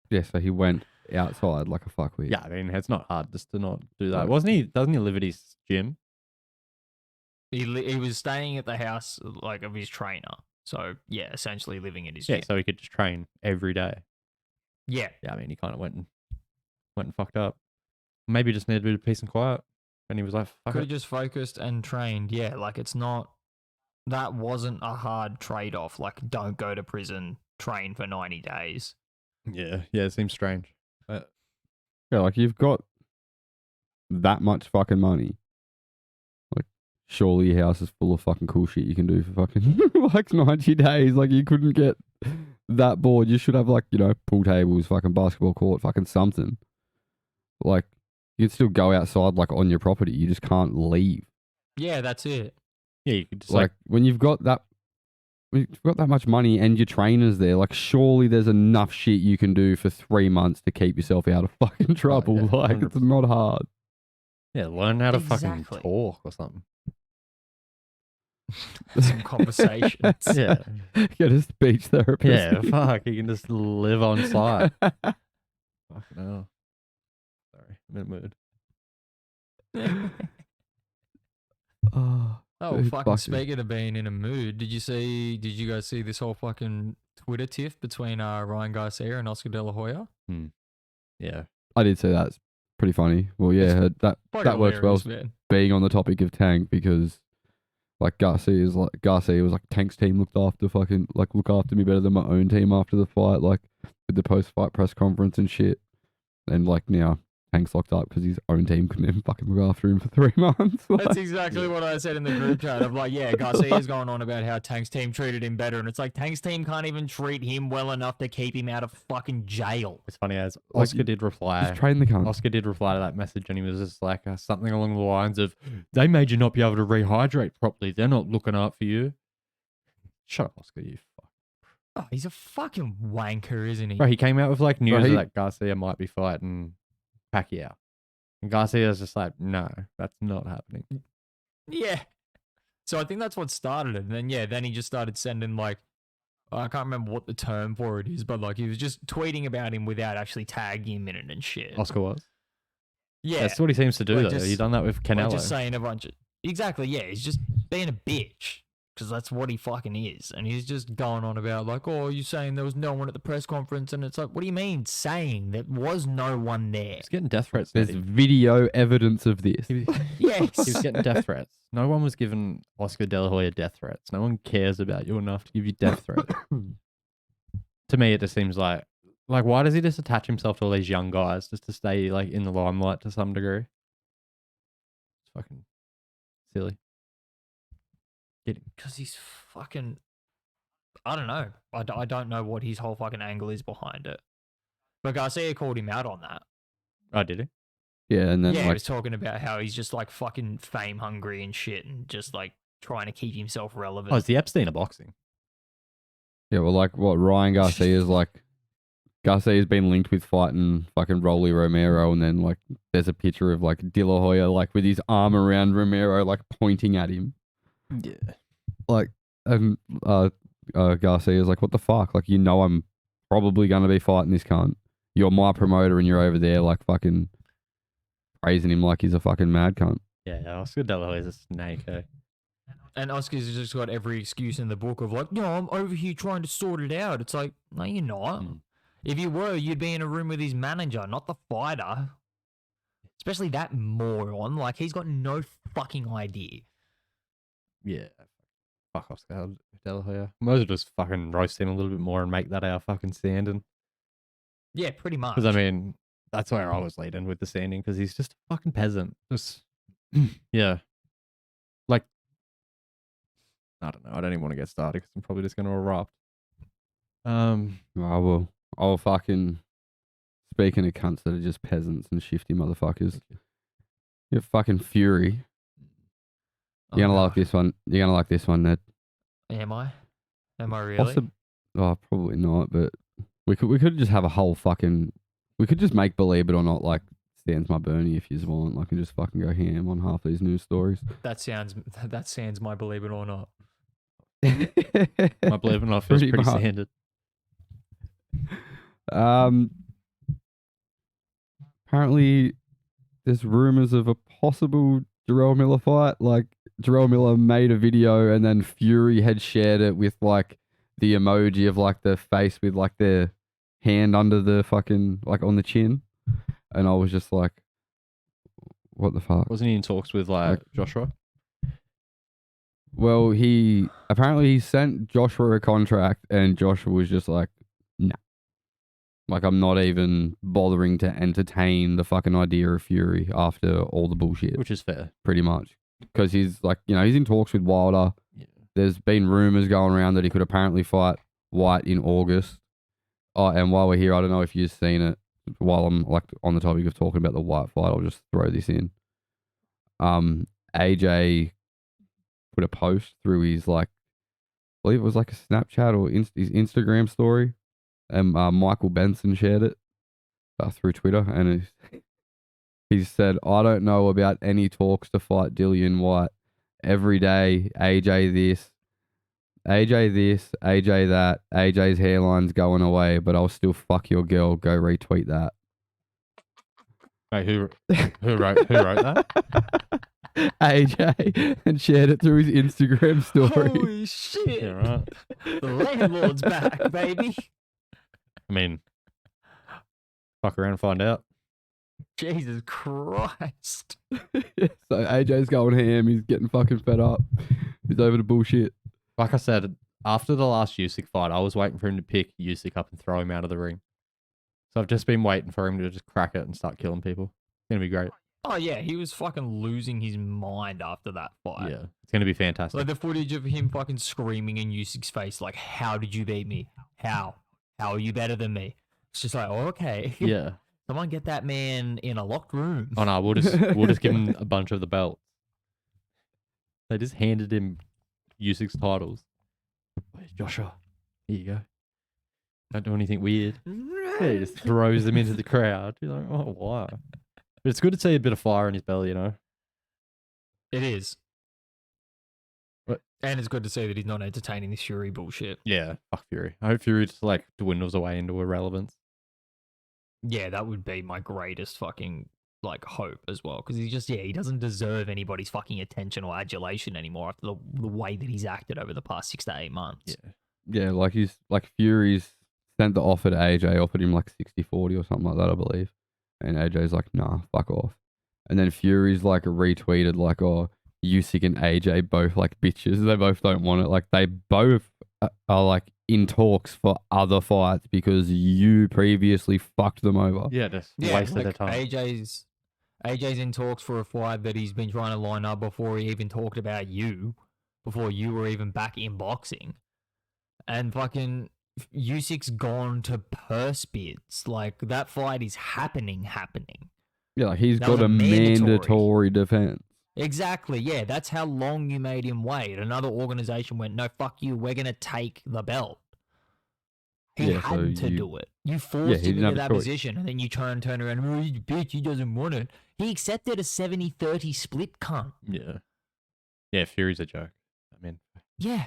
Yeah, so he went outside like a fuckwit. Yeah, I mean, it's not hard just to not do that. Right. Wasn't he? Doesn't he live at his gym? He was staying at the house like of his trainer. So yeah, essentially living at his gym. Yeah, so he could just train every day. Yeah. Yeah, I mean, he kind of went and fucked up. Maybe just needed a bit of peace and quiet. And he was like, fuck Could it. have just focused and trained. Yeah, like it's not. That wasn't a hard trade off. Like, don't go to prison, train for 90 days. Yeah, it seems strange. Yeah, like you've got that much fucking money. Like, surely your house is full of fucking cool shit you can do for fucking like 90 days. Like, you couldn't get that bored. You should have, like, you know, pool tables, fucking basketball court, fucking something. Like, you can still go outside, like, on your property. You just can't leave. Yeah, that's it. Yeah, you could just Like, when you've got that much money and your trainer's there, like, surely there's enough shit you can do for 3 months to keep yourself out of fucking trouble. yeah, like, it's 100%. not hard. learn how to fucking Exactly. talk or something. Some conversations. Yeah. Get a speech therapist. Yeah, fuck. You can just live on site. Fucking hell. Sorry, I'm in a mood. Oh, Oh, Dude, fucking fuck it. speaking of being in a mood, did you guys see this whole fucking Twitter tiff between Ryan Garcia and Oscar De La Hoya? Yeah. I did say that's pretty funny. Well, yeah, that Fucking works well, hilarious, man. being on the topic of Tank, because like Garcia was like, Tank's team look after me better than my own team after the fight, like with the post fight press conference and shit. And like now Tank's locked up because his own team couldn't even fucking look after him for 3 months. That's Like, exactly what I said in the group chat. I'm like, yeah, Garcia's going on about how Tank's team treated him better. And it's like, Tank's team can't even treat him well enough to keep him out of fucking jail. It's funny as Like, Oscar did reply. just train the cunt. Oscar did reply to that message and he was just like something along the lines of, they made you not be able to rehydrate properly. They're not looking out for you. Shut up, Oscar, you fuck. Oh, he's a fucking wanker, isn't he? Bro, he came out with like news he- that Garcia might be fighting Pacquiao. And Garcia's just like, no, that's not happening. Yeah. So I think that's what started it. And then he just started sending like, I can't remember what the term for it is, but like he was just tweeting about him without actually tagging him in it and shit. Oscar was. Yeah. That's what he seems to do, Like, though. just- He done that with Like, Canelo. just saying a bunch of. Exactly, yeah. He's just being a bitch. Because that's what he fucking is. And he's just going on about, like, oh, you saying there was no one at the press conference. And it's like, what do you mean saying? There was no one there. He's getting death threats. There's He video evidence of this. Yes. was getting death threats. No one was giving Oscar De La Hoya death threats. No one cares about you enough to give you death threats. To me, it just seems like why does he just attach himself to all these young guys just to stay like in the limelight to some degree? It's fucking silly. Because he's fucking. I don't know. I don't know what his whole fucking angle is behind it. But Garcia called him out on that. Oh, did he? Yeah, and then Yeah, he like was talking about how he's just like fucking fame hungry and shit and just like trying to keep himself relevant. Oh, it's the Epstein of boxing. yeah, well, like what Ryan Garcia's like. Garcia's been linked with fighting fucking Rolly Romero, and then like there's a picture of like De La Hoya like with his arm around Romero, like pointing at him. Yeah. Like, and Garcia's like, what the fuck? Like, you know, I'm probably gonna be fighting this cunt. You're my promoter, and you're over there like fucking praising him like he's a fucking mad cunt. Yeah, Oscar De La Hoya's a snake, eh? And Oscar's just got every excuse in the book of like, no, I'm over here trying to sort it out. It's like, no, you're not. Mm. If you were, you'd be in a room with his manager, not the fighter. Especially that moron. Like, he's got no fucking idea. Yeah. Fuck Oscar De La Hoya. Might as well just fucking roast him a little bit more and make that our fucking standing. Yeah, pretty much. Because, I mean, that's where I was leading with the standing, because he's just a fucking peasant. Just, yeah. Like, I don't know. I don't even want to get started because I'm probably just going to erupt. I'll fucking, speaking of cunts that are just peasants and shifty motherfuckers, you're fucking Fury. You're gonna like this one. You're gonna like this one, Ned. Am I? Am I really? Oh, probably not. But we could just have a whole fucking We could just make Believe It or Not like Stands My Bernie if you want. Like, and just fucking go ham on half these news stories. That sounds my believe it or not. My Believe It or Not feels pretty much. standard. Apparently, there's rumors of a possible Jarrell Miller fight. Like, Jarrell Miller made a video and then Fury had shared it with like the emoji of like the face with like their hand under the fucking like on the chin, and I was just like, what the fuck? Wasn't he in talks with like Joshua? Well, he sent Joshua a contract, and Joshua was just like, nah. Like, I'm not even bothering to entertain the fucking idea of Fury after all the bullshit, Which is fair. pretty much. Because he's like, he's in talks with Wilder. Yeah. There's been rumors going around that he could apparently fight White in August. Oh, and while we're here, I don't know if you've seen it. While I'm like on the topic of talking about the White fight, I'll just throw this in. AJ put a post through his like, I believe it was like a Snapchat or his Instagram story, and Michael Benson shared it through Twitter, and he said, "I don't know about any talks to fight Dillian White. Every day, AJ this, AJ that. AJ's hairline's going away, but I'll still fuck your girl. Go retweet that." Wait, who wrote that? AJ, and shared it through his Instagram story. Holy shit! Yeah, right. The landlord's back, baby. I mean, fuck around and find out. Jesus Christ. So AJ's going ham. He's getting fucking fed up. He's over the bullshit. Like I said, after the last Usyk fight, I was waiting for him to pick Usyk up and throw him out of the ring. So I've just been waiting for him to just crack it and start killing people. It's gonna be great. Oh yeah, he was fucking losing his mind after that fight. Yeah, it's gonna be fantastic. Like the footage of him fucking screaming in Usyk's face, like, "How did you beat me? How? How are you better than me?" It's just like, oh, okay. Yeah. Someone get that man in a locked room. Oh no, we'll just give him a bunch of the belts. They just handed him Usyk's titles. Where's Joshua? Here you go. Don't do anything weird. Yeah, he just throws them into the crowd. You're like, oh, why? But it's good to see a bit of fire in his belly, you know? It is. What? And it's good to see that he's not entertaining this Fury bullshit. Yeah, fuck Fury. I hope Fury just like dwindles away into irrelevance. Yeah, that would be my greatest fucking like hope as well. Because he doesn't deserve anybody's fucking attention or adulation anymore after the way that he's acted over the past 6 to 8 months. Yeah, like Fury's sent the offer to AJ, offered him like 60-40 or something like that, I believe. And AJ's like, nah, fuck off. And then Fury's like retweeted like, oh, Usyk and AJ both like bitches. They both don't want it. Like they both are like in talks for other fights because you previously fucked them over. Yeah, just wasted their time. AJ's in talks for a fight that he's been trying to line up before he even talked about you, before you were even back in boxing. And fucking Usyk's gone to purse bids. Like that fight is happening. Yeah, like he's That got was a a mandatory. mandatory defense. Exactly, yeah. That's how long you made him wait. Another organization went, no, fuck you, we're going to take the belt. He Yeah, had so to you- do it. You Yeah, forced he him didn't have into a that choice. position, and then you turn around, oh, you bitch, he doesn't want it. He accepted a 70-30 split, cunt. Yeah. Yeah, Fury's a joke. I mean, Yeah.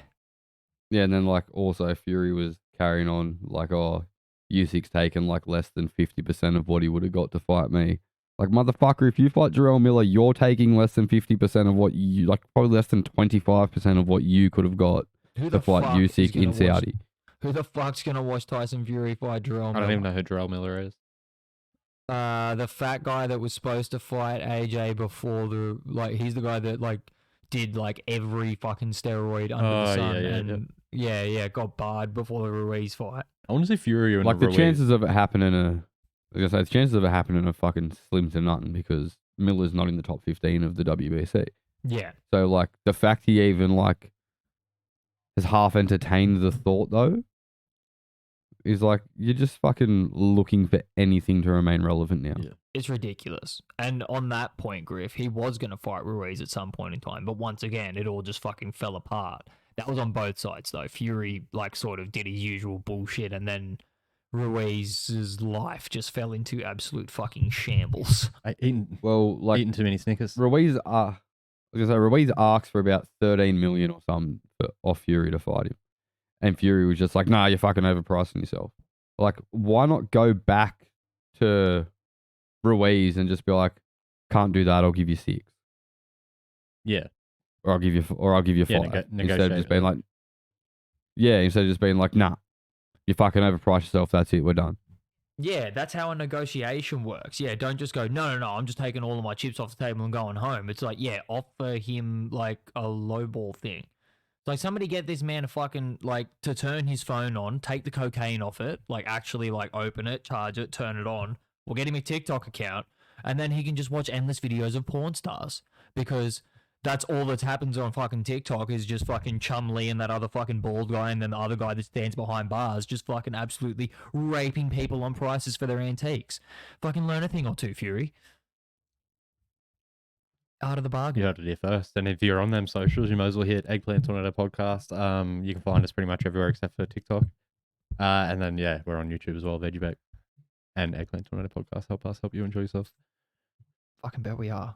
Yeah, and then like also Fury was carrying on like, oh, Usyk's taken like less than 50% of what he would have got to fight me. Like, motherfucker, if you fight Jarrell Miller, you're taking less than 50% of what you, like probably less than 25% of what you could have got Who to fight fuck is Usyk gonna in watch- Saudi. Who the fuck's going to watch Tyson Fury fight Jerome? I don't even know who Jarrell Miller is. The fat guy that was supposed to fight AJ before he's the guy that like did like every fucking steroid under the Oh, sun yeah, and yeah, got barred before the Ruiz fight. I want to see Fury and Like the Ruiz. chances of it happening the chances of it happening are fucking slim to nothing because Miller's not in the top 15 of the WBC. Yeah. So like the fact he even like has half entertained the thought though is like you're just fucking looking for anything to remain relevant now. Yeah. It's ridiculous. And on that point, Griff, he was going to fight Ruiz at some point in time, but once again, it all just fucking fell apart. That was on both sides though. Fury like sort of did his usual bullshit and then Ruiz's life just fell into absolute fucking shambles. Well, like Eating too many Snickers. Ruiz, Ruiz asked for about 13 million or something off Fury to fight him, and Fury was just like, "Nah, you're fucking overpricing yourself." Like, why not go back to Ruiz and just be like, "Can't do that. I'll give you 6, Yeah. or I'll give you 5." Yeah, Instead of negotiate just being it. like, instead of just being like, "Nah, you fucking overpriced yourself. That's it. We're done." Yeah, that's how a negotiation works. Yeah, don't just go, no, I'm just taking all of my chips off the table and going home. It's like, yeah, offer him like a lowball thing. It's like somebody get this man a fucking like to turn his phone on, take the cocaine off it, like actually like open it, charge it, turn it on. We'll get him a TikTok account, and then he can just watch endless videos of porn stars because that's all that happens on fucking TikTok is just fucking Chum Lee and that other fucking bald guy and then the other guy that stands behind bars just fucking absolutely raping people on prices for their antiques. Fucking learn a thing or two, Fury. Art of the bargain. You heard it here first. And if you're on them socials, you might as well hit Eggplant Tornado Podcast. You can find us pretty much everywhere except for TikTok. And then, yeah, we're on YouTube as well, Veggie Bake. And Eggplant Tornado Podcast. Help us, help you enjoy yourselves. Fucking bet we are.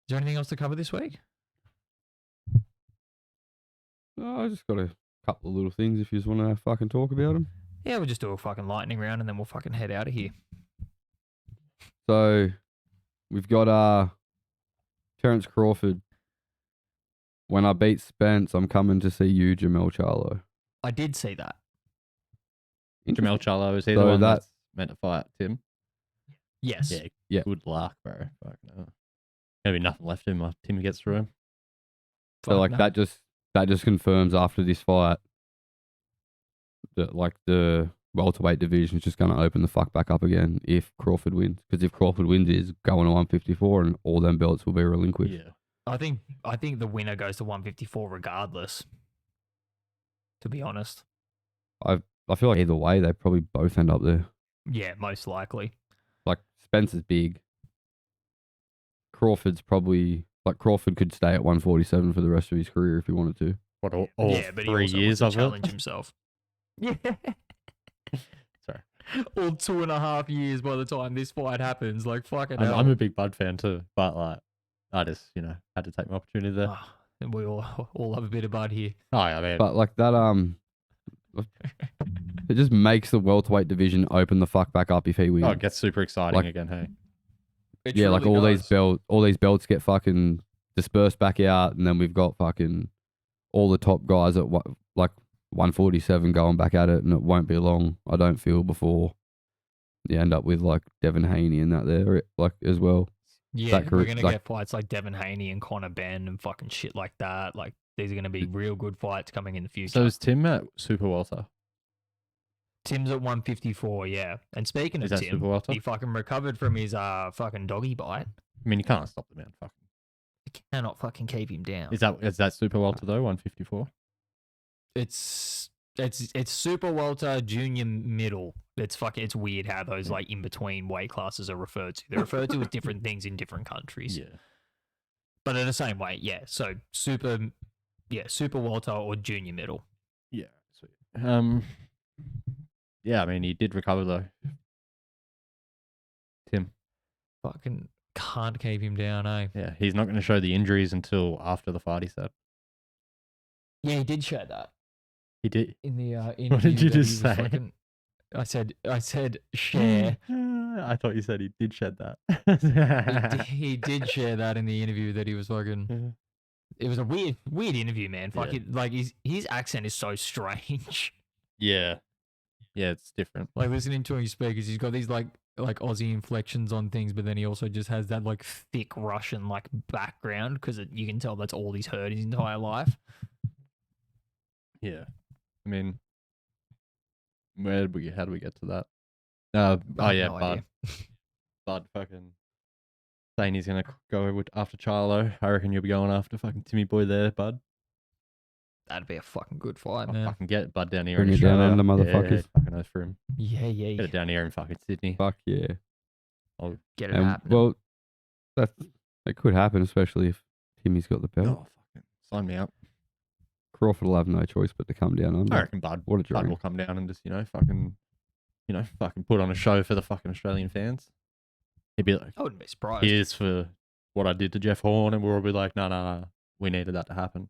Is there anything else to cover this week? I just got a couple of little things if you just want to fucking talk about them. Yeah, we'll just do a fucking lightning round and then we'll fucking head out of here. So we've got Terence Crawford. When I beat Spence, I'm coming to see you, Jamel Charlo. I did see that. Jamel Charlo, is he So the one that- that's meant to fight Tim? Yes. Yeah, Yeah. good luck, bro. Fuck no. Gonna be nothing left of him after Tim gets through him. So like no. that just confirms after this fight that like the welterweight division is just going to open the fuck back up again if Crawford wins. Because if Crawford wins, it's going to 154 and all them belts will be relinquished. Yeah. I think the winner goes to 154 regardless. To be honest. I feel like either way they probably both end up there. Yeah, most likely. Like Spence is big. Crawford's probably like Crawford could stay at 147 for the rest of his career if he wanted to. What, all Yeah, but he 3 also years wants of to it? challenge himself. Yeah. Sorry. All 2.5 years by the time this fight happens. Like, fucking I'm, hell. I'm a big Bud fan too, but like, I just, had to take my opportunity there. Ah, and we all have a bit of bud here. Oh, yeah, man. But like that it just makes the welterweight division open the fuck back up if he wins. Oh, it gets super exciting Like- again, hey? It Yeah, like truly does. all these belts get fucking dispersed back out, and then we've got fucking all the top guys at like 147 going back at it, and it won't be long, I don't feel, before you end up with like Devin Haney and that there like as well. Yeah, that we're career- going to like- get fights like Devin Haney and Conor Benn and fucking shit like that. Like, these are going to be real good fights coming in the future. So is Tim at Super Welter? Tim's at 154, yeah. And speaking Is of that Tim, super welter? he fucking recovered from his fucking doggy bite. I mean, you can't stop the man. Fucking. You cannot fucking keep him down. Is that Super Welter though? 154. It's super welter, junior, middle. It's weird how those like in between weight classes are referred to. They're referred to as different things in different countries. Yeah. But in the same way, yeah. So super welter or junior middle. Yeah. Sweet. Yeah, I mean, he did recover though. Tim. Fucking can't keep him down, eh? Yeah, he's not going to show the injuries until after the fight. He said. Yeah, he did share that He did. in the interview. What did you that he just was say? fucking- I said share. I thought you said he did shed that. He did share that in the interview that he was fucking. It was a weird interview, man. Fuck Yeah. it, like his accent is so strange. Yeah. Yeah, it's different. Like listening to him speak, he's got these like Aussie inflections on things, but then he also just has that like thick Russian like background because you can tell that's all he's heard his entire life. Yeah. I mean, how do we get to that? Oh have yeah, no Bud. idea. Bud fucking saying he's gonna go after Charlo. I reckon you'll be going after fucking Timmy Boy there, Bud. That'd be a fucking good fight, I'll man. fucking get Bud down here Bring in it down Australia. under, motherfuckers. Yeah, fucking oath for him. Yeah, Get it down here in fucking Sydney. Fuck yeah. Get it And, happening. well, that could happen, especially if Timmy's got the belt. Oh, fucking sign me up. Crawford will have no choice but to come down under. I reckon Bud What a Bud dream. will come down and just, fucking you know, fucking put on a show for the fucking Australian fans. He'd be like, I wouldn't be surprised. here's for what I did to Jeff Horn, and we'll all be like, no, we needed that to happen.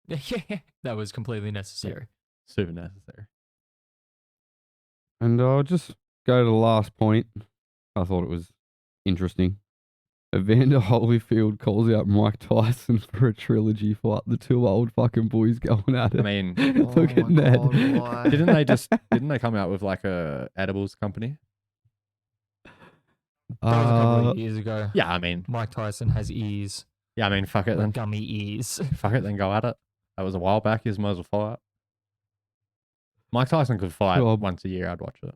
Yeah, that was completely necessary. Super necessary. And I'll just go to the last point. I thought it was interesting. Evander Holyfield calls out Mike Tyson for a trilogy fight. The two old fucking boys going at it. I mean, Look at Ned. didn't they come out with like a edibles company? That was a couple of years ago. Yeah, I mean, Mike Tyson has ears, fuck it like then. gummy ears. Fuck it then, go at it. That was a while back. You might as well fight. Mike Tyson could fight Well, once a year. I'd watch it.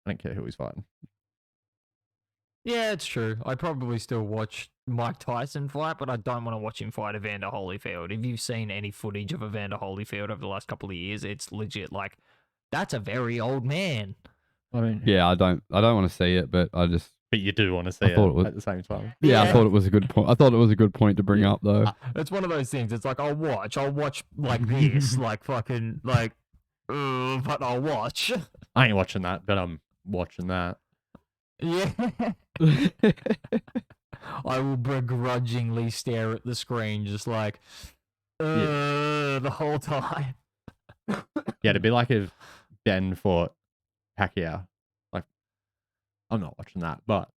I don't care who he's fighting. Yeah, it's true. I probably still watch Mike Tyson fight, but I don't want to watch him fight Evander Holyfield. If you've seen any footage of Evander Holyfield over the last couple of years, it's legit like, that's a very old man. I mean, Yeah, I don't want to see it, but I just but you do want to see I it thought it was- at the same time. I Yeah. thought it was a good point. I thought it was a good point to bring up though. It's one of those things. It's like, I'll watch like this, like fucking, like, but I'll watch. I ain't watching that, but I'm watching that. Yeah. I will begrudgingly stare at the screen, just like, the whole time. Yeah, it'd be like if Ben fought Pacquiao. Like, I'm not watching that, but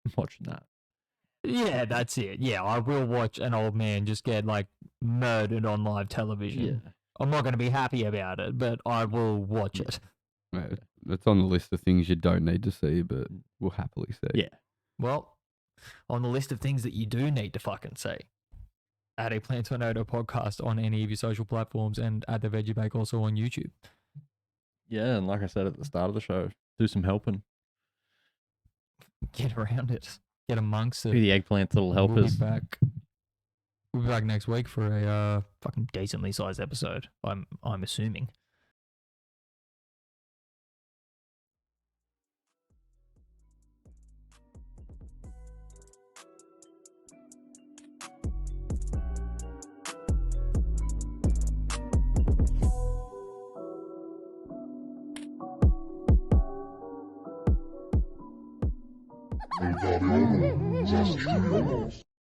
I'm watching that. Yeah, that's it. Yeah, I will watch an old man just get like murdered on live television. I'm not going to be happy about it, but I will watch it. Yeah, it's on the list of things you don't need to see, but we'll happily see. Yeah. Well, on the list of things that you do need to fucking see, add a Plant Tornado podcast on any of your social platforms and add the Veggie Bake also on YouTube. Yeah, and like I said at the start of the show, do some helping. Get around it. Get amongst it. Be the eggplants that'll help We'll us. be back. We'll be back next week for a fucking decently sized episode. I'm assuming. Italiano, just